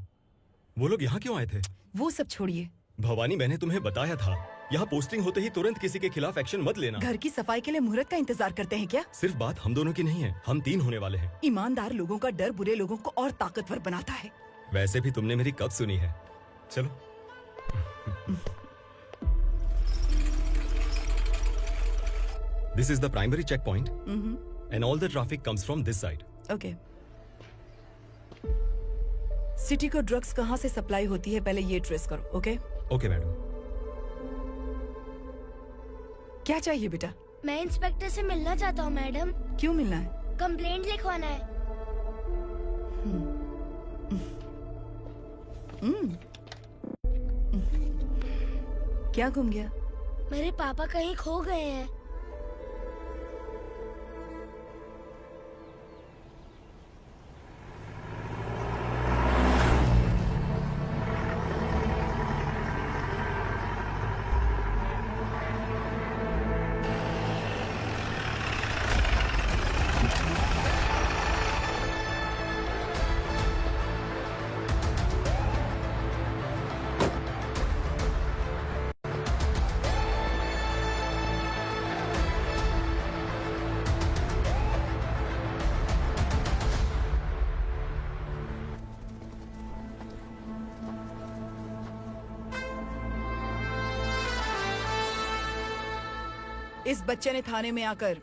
वो लोग यहाँ क्यों आए थे? वो सब छोड़िए भवानी, मैंने तुम्हें बताया था यहाँ पोस्टिंग होते ही तुरंत किसी के खिलाफ एक्शन मत लेना। घर की सफाई के लिए मुहूर्त का इंतजार करते हैं क्या? सिर्फ बात हम दोनों की नहीं है, हम 3 होने वाले हैं। ईमानदार लोगों का डर बुरे लोगों को और ताकतवर बनाता है। वैसे भी तुमने मेरी कब सुनी है। चलो। This is the primary checkpoint, and all the traffic comes from this side. Okay. City को ड्रग्स कहाँ से सप्लाई होती है पहले ये ट्रेस करो। ओके? Okay madam. क्या चाहिए बेटा? मैं इंस्पेक्टर से मिलना चाहता हूँ मैडम। क्यों मिलना है? कंप्लेंट लिखवाना है। क्या घूम गया? मेरे पापा कहीं खो गए हैं। इस बच्चे ने थाने में आकर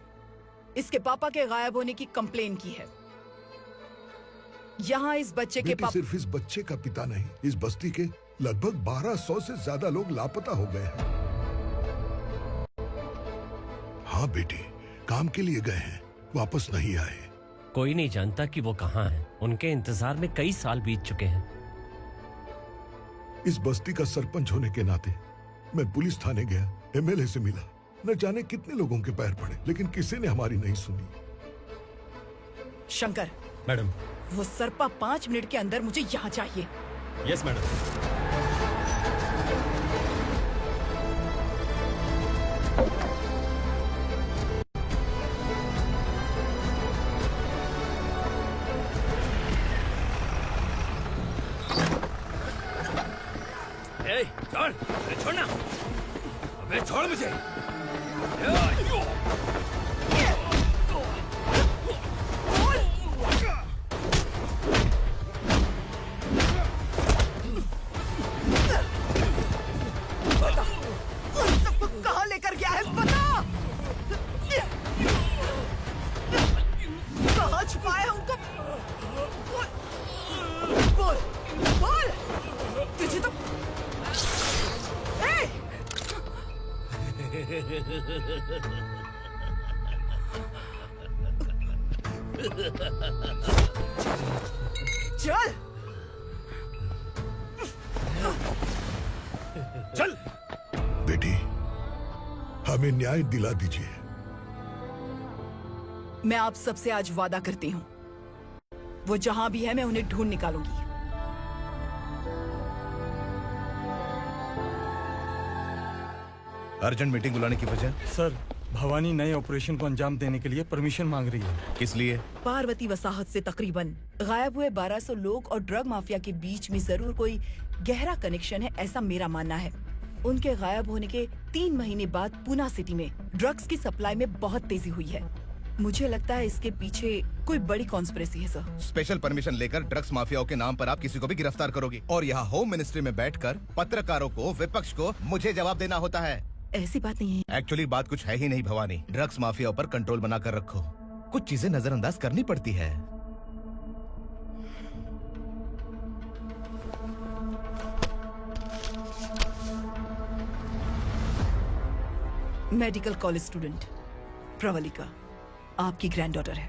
इसके पापा के गायब होने की कंप्लेन की है। यहाँ इस बच्चे के पापा सिर्फ इस बच्चे का पिता नहीं, इस बस्ती के लगभग 1200 से ज्यादा लोग लापता हो गए हैं। हाँ बेटी, काम के लिए गए हैं, वापस नहीं आए। कोई नहीं जानता कि वो कहाँ हैं। उनके इंतजार में कई साल बीत चुके हैं। इस बस्ती का सरपंच होने के नाते मैं पुलिस थाने गया, एमएलए से मिला, न जाने कितने लोगों के पैर पड़े, लेकिन किसी ने हमारी नहीं सुनी। शंकर। मैडम। वो सरपा 5 मिनट के अंदर मुझे यहाँ चाहिए। Yes madam. छोड़, छोड़ना, अबे छोड़ मुझे। क्या है बता। कहाँ छुपाया उनको? बोल बोल, तुझे तो चल चल बेटी, हमें न्याय दिला दीजिए। मैं आप सबसे आज वादा करती हूँ, वो जहां भी है मैं उन्हें ढूंढ निकालूंगी। अर्जेंट मीटिंग बुलाने की वजह? सर, भवानी नए ऑपरेशन को अंजाम देने के लिए परमिशन मांग रही है। किस लिए? पार्वती वसाहत से तकरीबन गायब हुए 1200 लोग और ड्रग माफिया के बीच में जरूर कोई गहरा कनेक्शन है, ऐसा मेरा मानना है। उनके गायब होने के 3 महीने बाद पूना सिटी में ड्रग्स की सप्लाई में बहुत तेजी हुई है। मुझे लगता है इसके पीछे कोई बड़ी कॉन्स्पिरेसी है सर। स्पेशल परमिशन लेकर ड्रग्स माफियाओं के नाम पर आप किसी को भी गिरफ्तार करोगे और यहाँ होम मिनिस्ट्री में बैठकर पत्रकारों को, विपक्ष को मुझे जवाब देना होता है। ऐसी बात नहीं है। एक्चुअली बात कुछ है ही नहीं भवानी। ड्रग्स माफियाओं पर कंट्रोल बनाकर रखो। कुछ चीजें नजरअंदाज करनी पड़ती है। मेडिकल कॉलेज स्टूडेंट प्रवलिका आपकी ग्रैंडडॉटर है।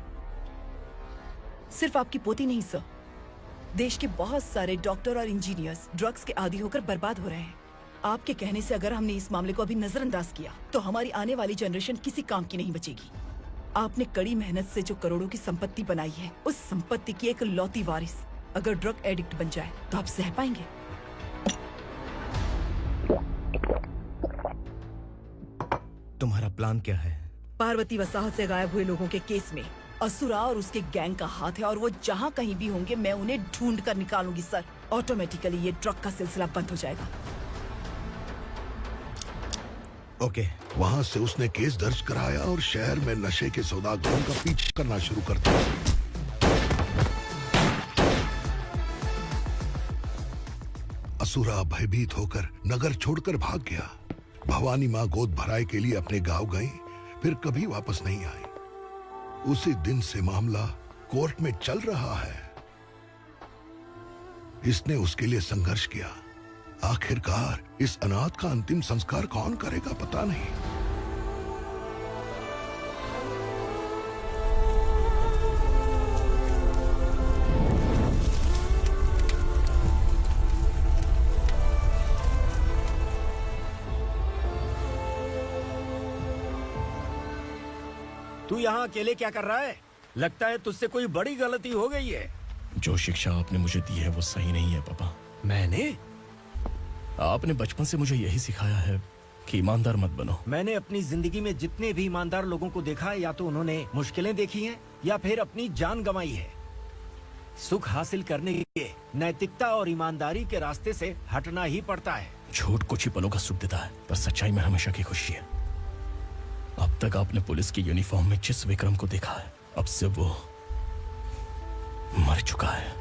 सिर्फ आपकी पोती नहीं सर, देश के बहुत सारे डॉक्टर और इंजीनियर्स ड्रग्स के आदी होकर बर्बाद हो रहे हैं। आपके कहने से अगर हमने इस मामले को अभी नजरअंदाज किया तो हमारी आने वाली जनरेशन किसी काम की नहीं बचेगी। आपने कड़ी मेहनत से जो करोड़ों की संपत्ति बनाई है, उस संपत्ति की एक लौती वारिस अगर ड्रग एडिक्ट बन जाए तो आप सह पाएंगे? तुम्हारा प्लान क्या है? पार्वती वसाहत से गायब हुए लोगों के केस में असुरा और उसके गैंग का हाथ है और वो जहाँ कहीं भी होंगे मैं उन्हें ढूंढ कर निकालूंगी सर। ऑटोमेटिकली ये ड्रग का सिलसिला बंद हो जाएगा। ओके। वहाँ से उसने केस दर्ज कराया और शहर में नशे के सौदागरों का पीछा करना शुरू कर दिया। असुरा भयभीत होकर नगर छोड़कर भाग गया। भवानी माँ गोद भराई के लिए अपने गांव गई, फिर कभी वापस नहीं आई। उसी दिन से मामला कोर्ट में चल रहा है। इसने उसके लिए संघर्ष किया। आखिरकार इस अनाथ का अंतिम संस्कार कौन करेगा पता नहीं। तू यहाँ अकेले क्या कर रहा है? लगता है तुझसे कोई बड़ी गलती हो गई है। जो शिक्षा आपने मुझे दी है वो सही नहीं है पापा। मैंने? आपने बचपन से मुझे यही सिखाया है कि ईमानदार मत बनो। मैंने अपनी जिंदगी में जितने भी ईमानदार लोगों को देखा है, या तो उन्होंने मुश्किलें देखी हैं या फिर अपनी जान गंवाई है। सुख हासिल करने के लिए नैतिकता और ईमानदारी के रास्ते से हटना ही पड़ता है। झूठ कुछ ही पलों का सुख देता है, पर सच्चाई में हमेशा की खुशी है। अब तक आपने पुलिस की यूनिफॉर्म में जिस विक्रम को देखा है, अब से वो मर चुका है।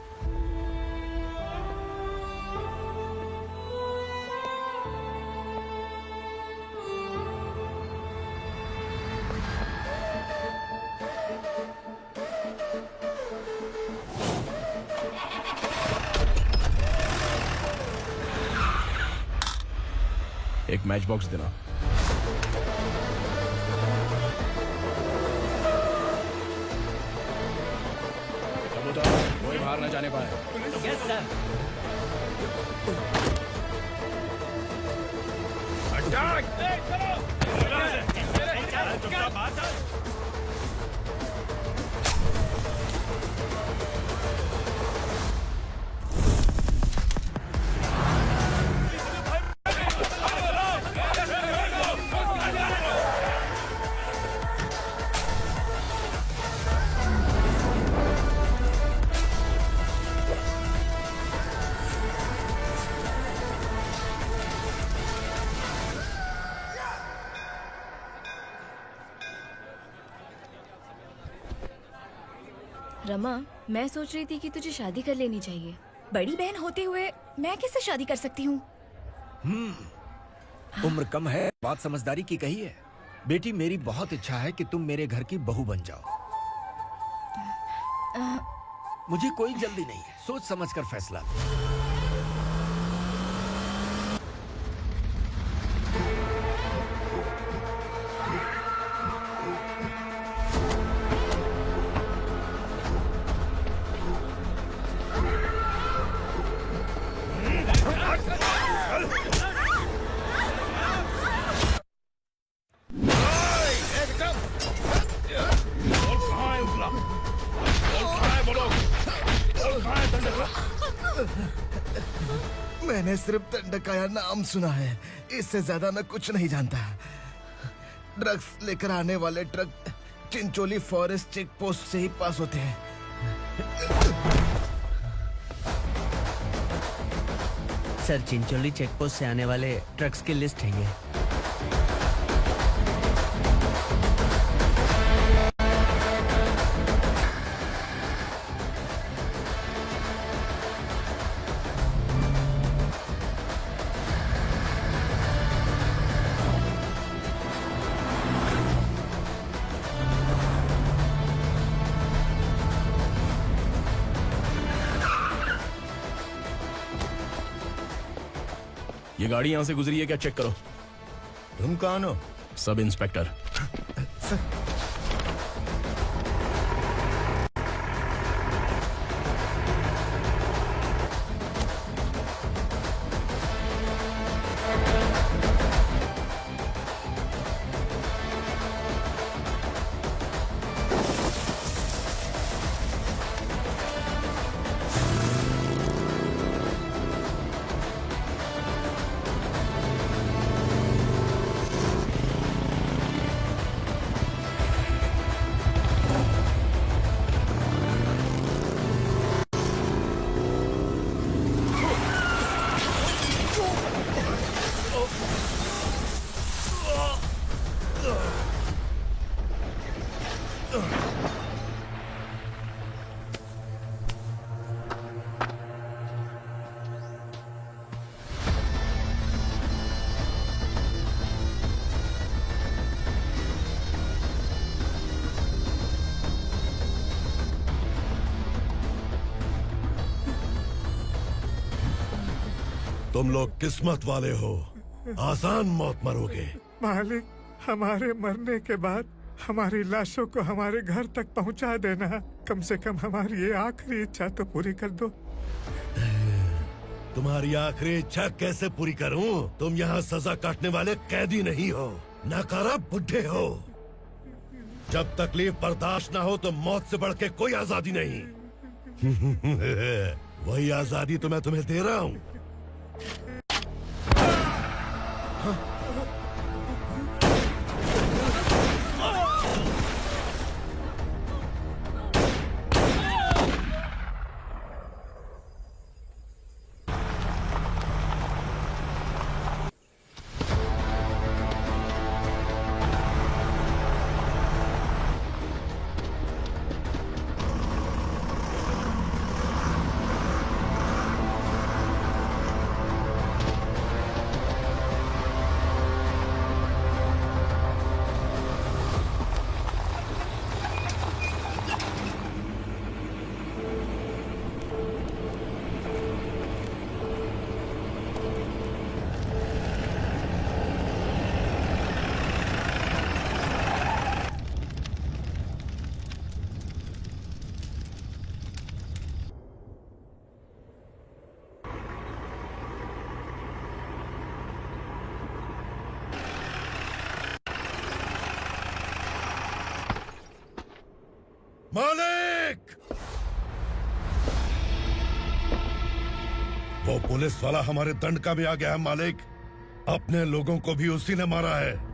एक मैच बॉक्स देना। कोई बाहर न जाने पाए। Yes sir. रमा, मैं सोच रही थी कि तुझे शादी कर लेनी चाहिए। बड़ी बहन होते हुए मैं कैसे शादी कर सकती हूँ? उम्र कम है, बात समझदारी की कही है। बेटी, मेरी बहुत इच्छा है कि तुम मेरे घर की बहू बन जाओ। मुझे कोई जल्दी नहीं है, सोच समझ कर फैसला लो। मैंने सिर्फ दंडकाया नाम सुना है, इससे ज्यादा मैं कुछ नहीं जानता। ड्रग्स लेकर आने वाले truck Chincholi forest check post से ही पास होते हैं। सर, चिंचोली चेक पोस्ट से आने वाले ट्रक्स की लिस्ट है ये। ये गाड़ी यहां से गुजरी है क्या, चेक करो। तुम कौन हो? Sub inspector. तुम लोग किस्मत वाले हो, आसान मौत मरोगे। मालिक, हमारे मरने के बाद हमारी लाशों को हमारे घर तक पहुंचा देना। कम से कम हमारी ये आखिरी इच्छा तो पूरी कर दो। तुम्हारी आखिरी इच्छा कैसे पूरी करूं? तुम यहाँ सजा काटने वाले कैदी नहीं हो, नकारा बुड्ढे हो। जब तकलीफ बर्दाश्त ना हो तो मौत से बढ़ के कोई आजादी नहीं। वही आजादी तो मैं तुम्हें दे रहा हूँ। मालिक! वो पुलिस वाला हमारे दंडका में आ गया है मालिक। अपने लोगों को भी उसी ने मारा है।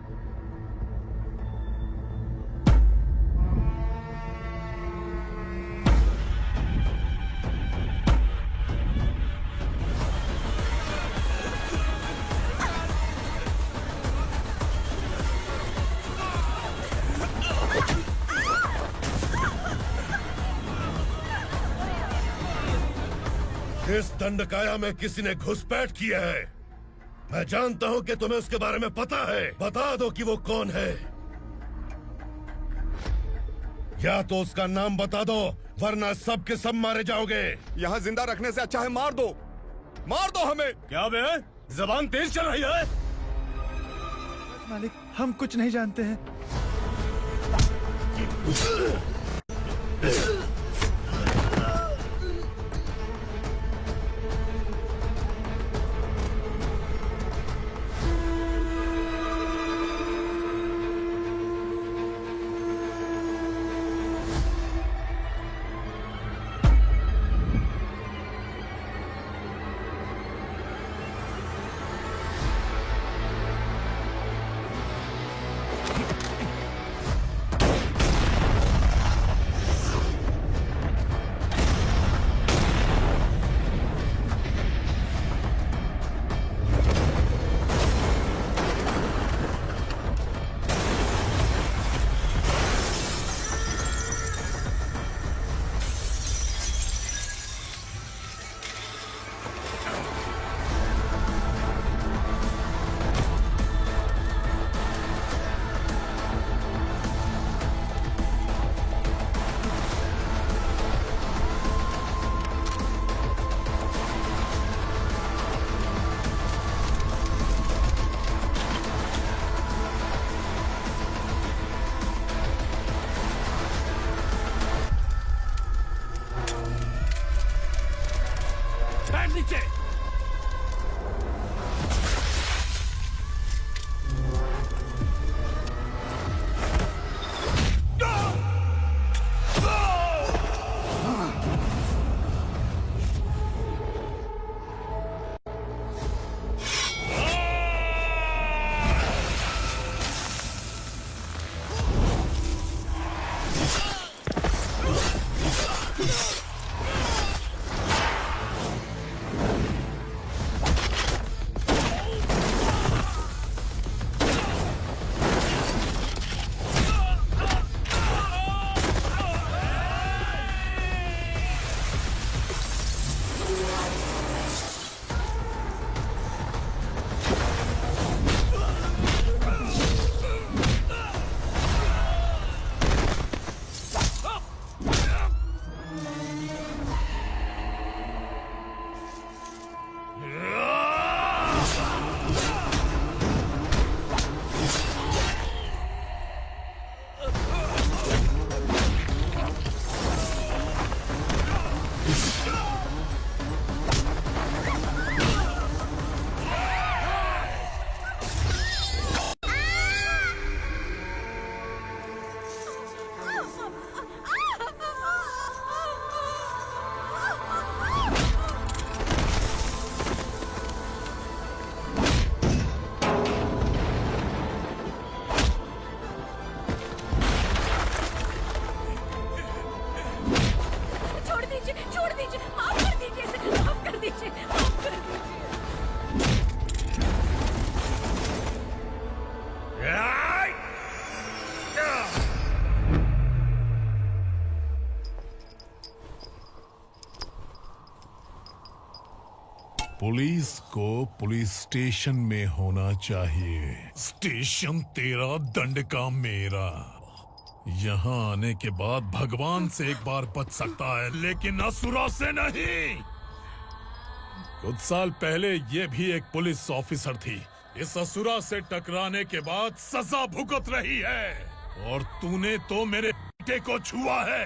इस दंडकाया में किसी ने घुसपैठ किया है। मैं जानता हूं कि तुम्हें उसके बारे में पता है। बता दो कि वो कौन है। या तो उसका नाम बता दो, वरना सब के सब मारे जाओगे। यहाँ जिंदा रखने से अच्छा है मार दो हमें। क्या बे, जबान तेज चल रही है? मालिक, हम कुछ नहीं जानते हैं। पुलिस को पुलिस स्टेशन में होना चाहिए। स्टेशन तेरा, दंड का मेरा। यहाँ आने के बाद भगवान से एक बार बच सकता है, लेकिन असुरा से नहीं। कुछ साल पहले ये भी एक पुलिस ऑफिसर थी। इस असुरा से टकराने के बाद सजा भुगत रही है, और तूने तो मेरे बेटे को छुआ है।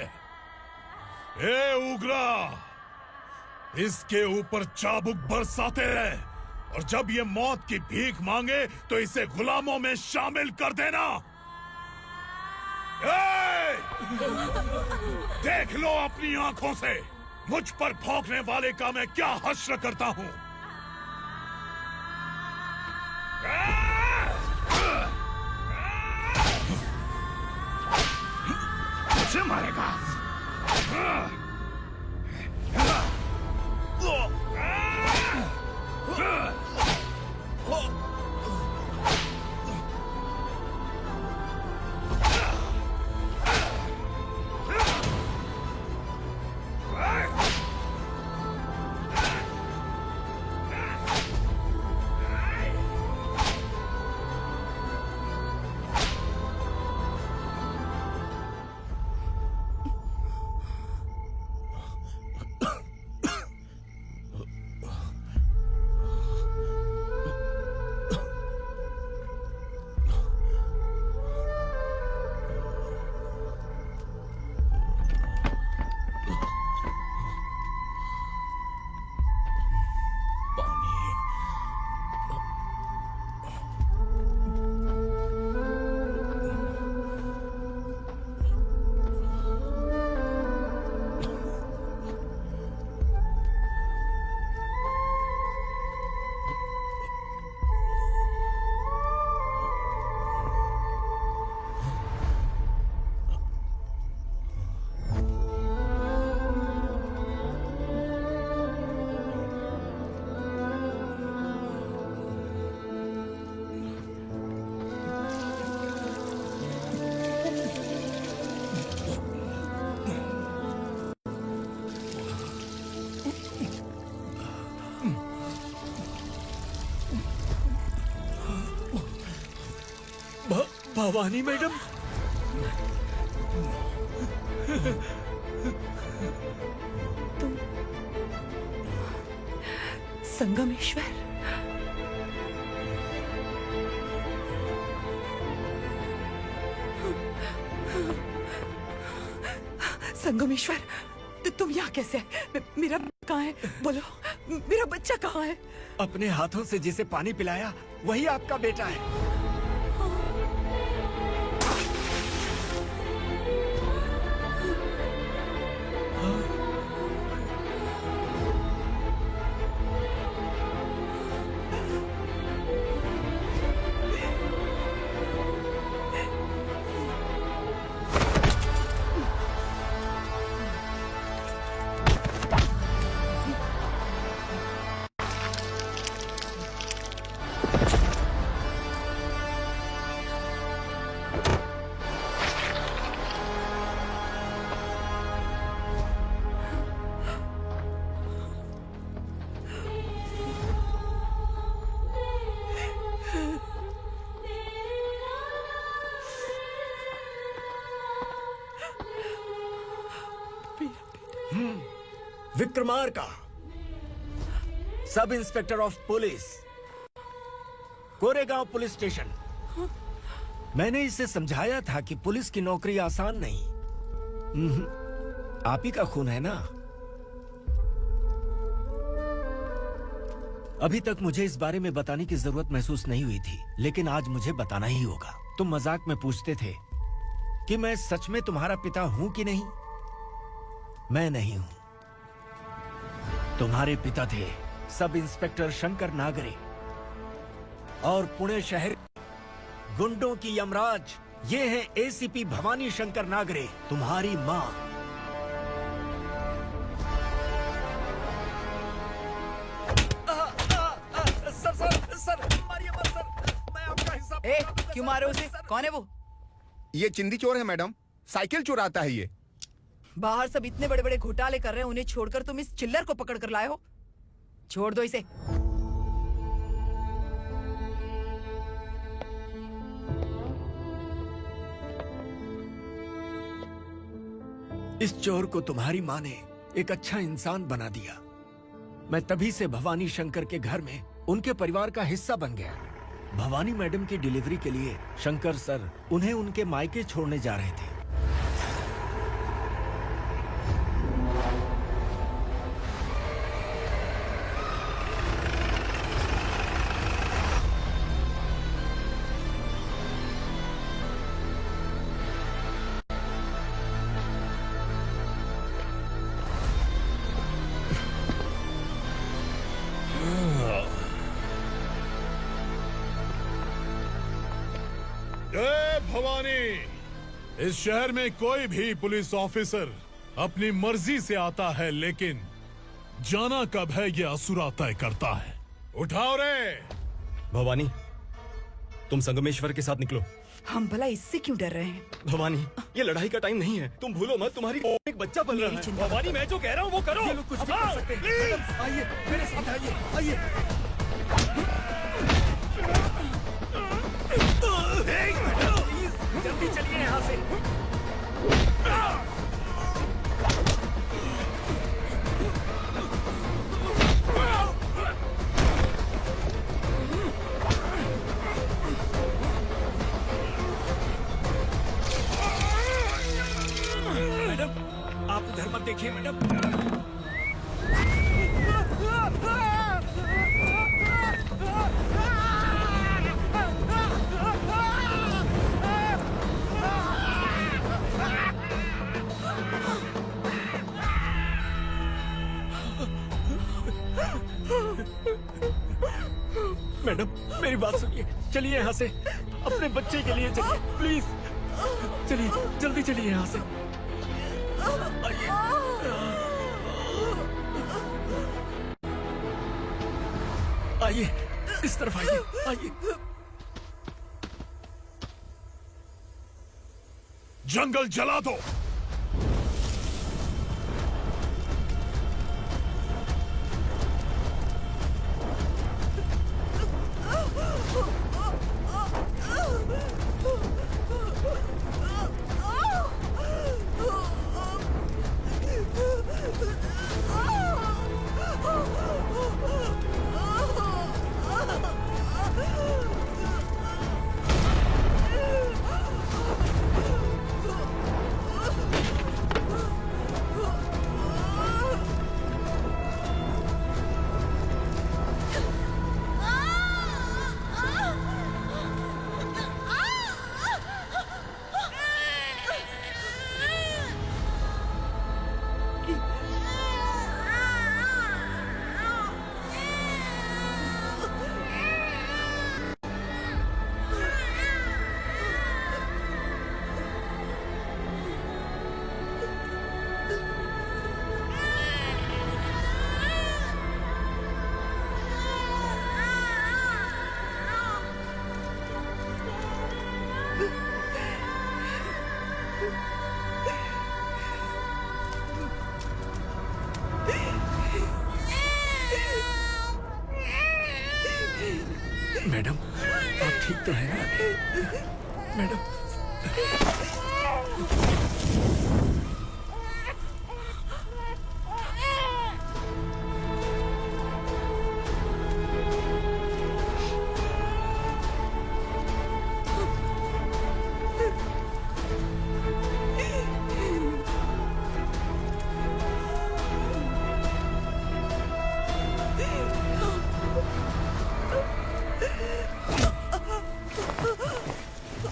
ए उग्रा, इसके ऊपर चाबुक बरसाते रहे, और जब ये मौत की भीख मांगे तो इसे गुलामों में शामिल कर देना। देख लो अपनी आंखों से मुझ पर भौंकने वाले का मैं क्या हश्र करता हूँ। मुझे मारेगा? भवानी मैडम, तुम संगमेश्वर? संगमेश्वर, तुम यहाँ कैसे आए? मेरा कहाँ है? बोलो, मेरा बच्चा कहाँ है? अपने हाथों से जिसे पानी पिलाया वही आपका बेटा है। Vikramarka, sub inspector of police, Koregaon police station. मैंने इसे समझाया था कि पुलिस की नौकरी आसान नहीं। आप ही का खून है ना? अभी तक मुझे इस बारे में बताने की जरूरत महसूस नहीं हुई थी, लेकिन आज मुझे बताना ही होगा। तुम मजाक में पूछते थे कि मैं सच में तुम्हारा पिता हूं कि नहीं। मैं नहीं हूं। तुम्हारे पिता थे सब इंस्पेक्टर शंकर नागरे, और पुणे शहर गुंडों की यमराज ये है एसीपी भवानी शंकर नागरे, तुम्हारी मां। सर, मारिए मत सर, मैं आपका हिस्सा। क्यों मारे उसे? कौन है वो? ये चिंदी चोर है मैडम, साइकिल चुराता है ये। बाहर सब इतने बड़े बड़े घोटाले कर रहे हैं, उन्हें छोड़कर तुम इस चिल्लर को पकड़ कर लाए हो। छोड़ दो इसे। इस चोर को तुम्हारी माँ ने एक अच्छा इंसान बना दिया। मैं तभी से भवानी शंकर के घर में उनके परिवार का हिस्सा बन गया। भवानी मैडम की डिलीवरी के लिए शंकर सर उन्हें उनके मायके छोड़ने जा रहे थे। भवानी, इस शहर में कोई भी पुलिस ऑफिसर अपनी मर्जी से आता है, लेकिन जाना कब है ये असुरा तय करता है। उठाओ रे। भवानी, तुम संगमेश्वर के साथ निकलो। हम भला इससे क्यों डर रहे हैं? भवानी, ये लड़ाई का टाइम नहीं है। तुम भूलो मत, तुम्हारी एक बच्चा पल रहा है। भवानी, मैं जो कह रहा हूँ वो करो। ये लोग कुछ भी कर सकते हैं। आइए मेरे साथ आइए, आइए। जल्दी चलिए यहाँ से। मैडम, आप उधर मत देखिए मैडम। मैडम, मेरी बात सुनिए। चलिए यहाँ से, अपने बच्चे के लिए चलिए, प्लीज। चलिए, जल्दी चलिए यहाँ से। आइए, इस तरफ आइए, आइए। जंगल जला दो। मैडम, आप ठीक तो हैं ना? मैडम।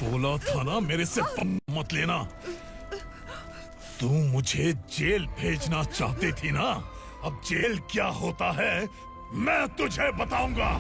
बोला था ना मेरे से पंगा मत लेना। तू मुझे जेल भेजना चाहती थी ना, अब जेल क्या होता है मैं तुझे बताऊंगा।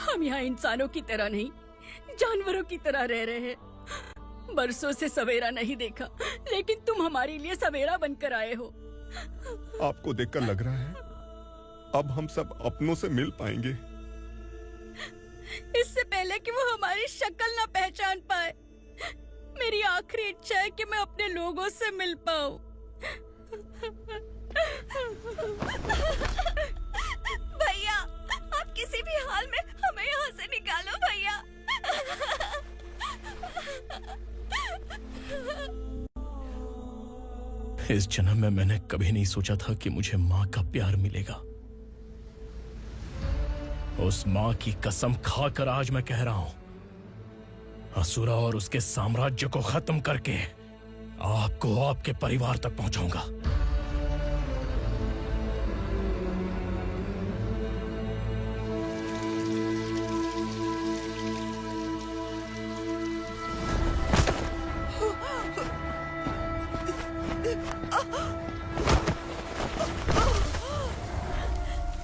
हम यहाँ इंसानों की तरह नहीं, जानवरों की तरह रह रहे हैं। बरसों से सवेरा नहीं देखा, लेकिन तुम हमारे लिए सवेरा बनकर आए हो। आपको देखकर लग रहा है अब हम सब अपनों से मिल पाएंगे। इससे पहले कि वो हमारी शक्ल ना पहचान पाए, मेरी आखिरी इच्छा है कि मैं अपने लोगों से मिल पाऊं। भैया, आप किसी भी हाल में हमें यहाँ से निकालो भैया। इस जन्म में मैंने कभी नहीं सोचा था कि मुझे माँ का प्यार मिलेगा। उस माँ की कसम खाकर आज मैं कह रहा हूं, असुरा और उसके साम्राज्य को खत्म करके आपको आपके परिवार तक पहुंचाऊंगा।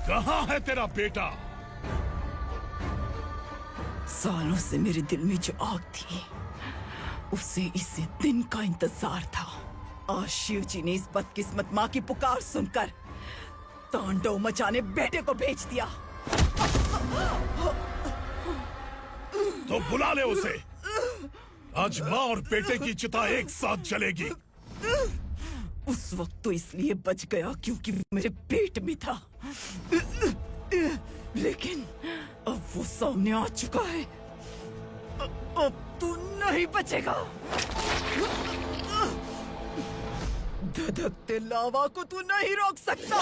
कहाँ है तेरा बेटा? सालों से मेरे दिल में जो आग थी, उसे इसी दिन का इंतजार था। आज शिव जी ने इस बदकिस्मत माँ की पुकार सुनकर तांडव मचाने बेटे को भेज दिया। तो बुला ले उसे। आज माँ और बेटे की चिता एक साथ जलेगी। उस वक्त तो इसलिए बच गया क्योंकि वो मेरे पेट में था, लेकिन अब वो सामने आ चुका है। अब तू नहीं बचेगा। धधकते लावा को तू नहीं रोक सकता।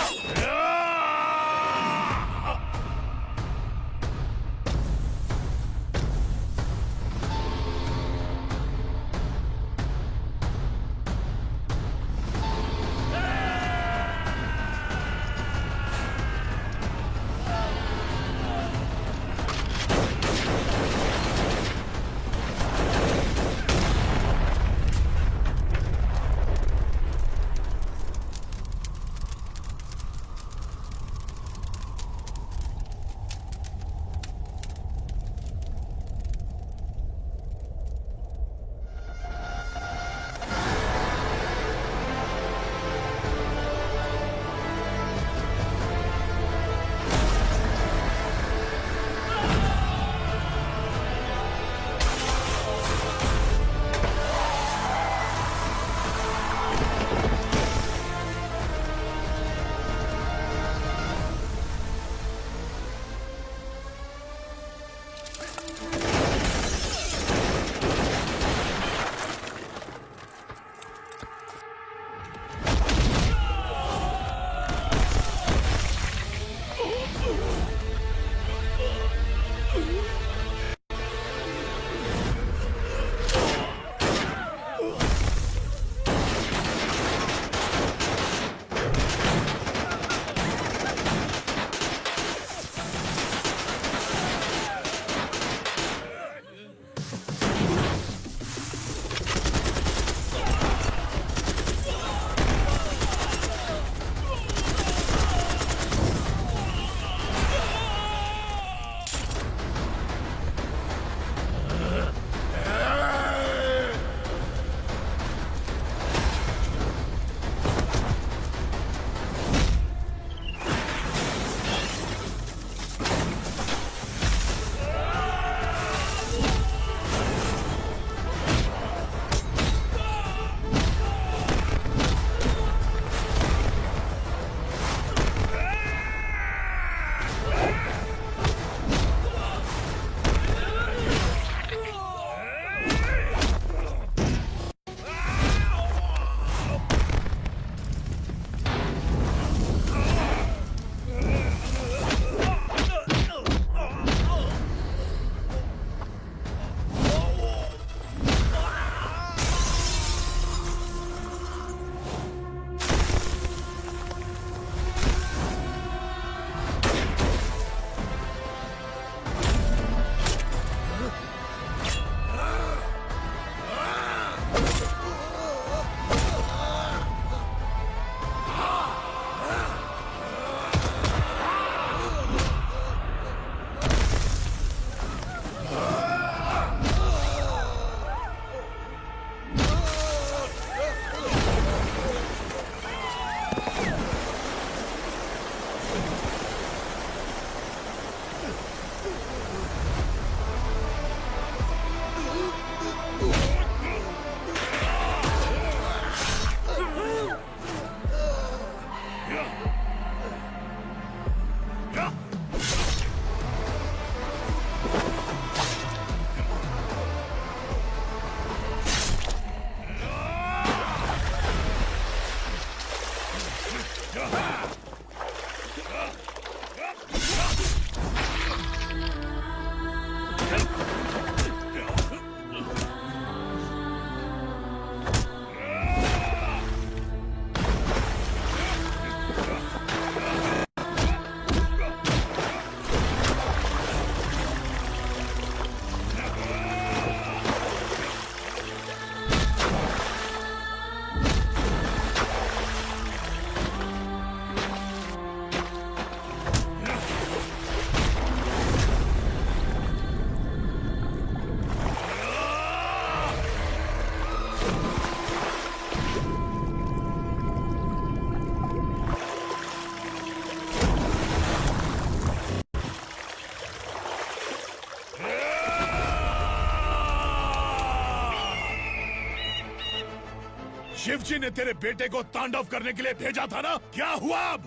शिव जी ने तेरे बेटे को तांडव करने के लिए भेजा था ना, क्या हुआ अब?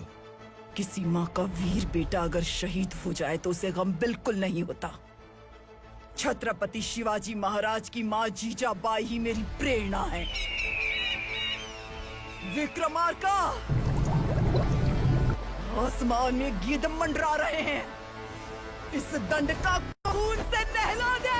किसी माँ का वीर बेटा अगर शहीद हो जाए तो उसे गम बिल्कुल नहीं होता। छत्रपति शिवाजी महाराज की माँ जीजाबाई ही मेरी प्रेरणा है। विक्रमार्का, आसमान में गीत मंडरा रहे हैं। इस दंड का खून से नहला दे।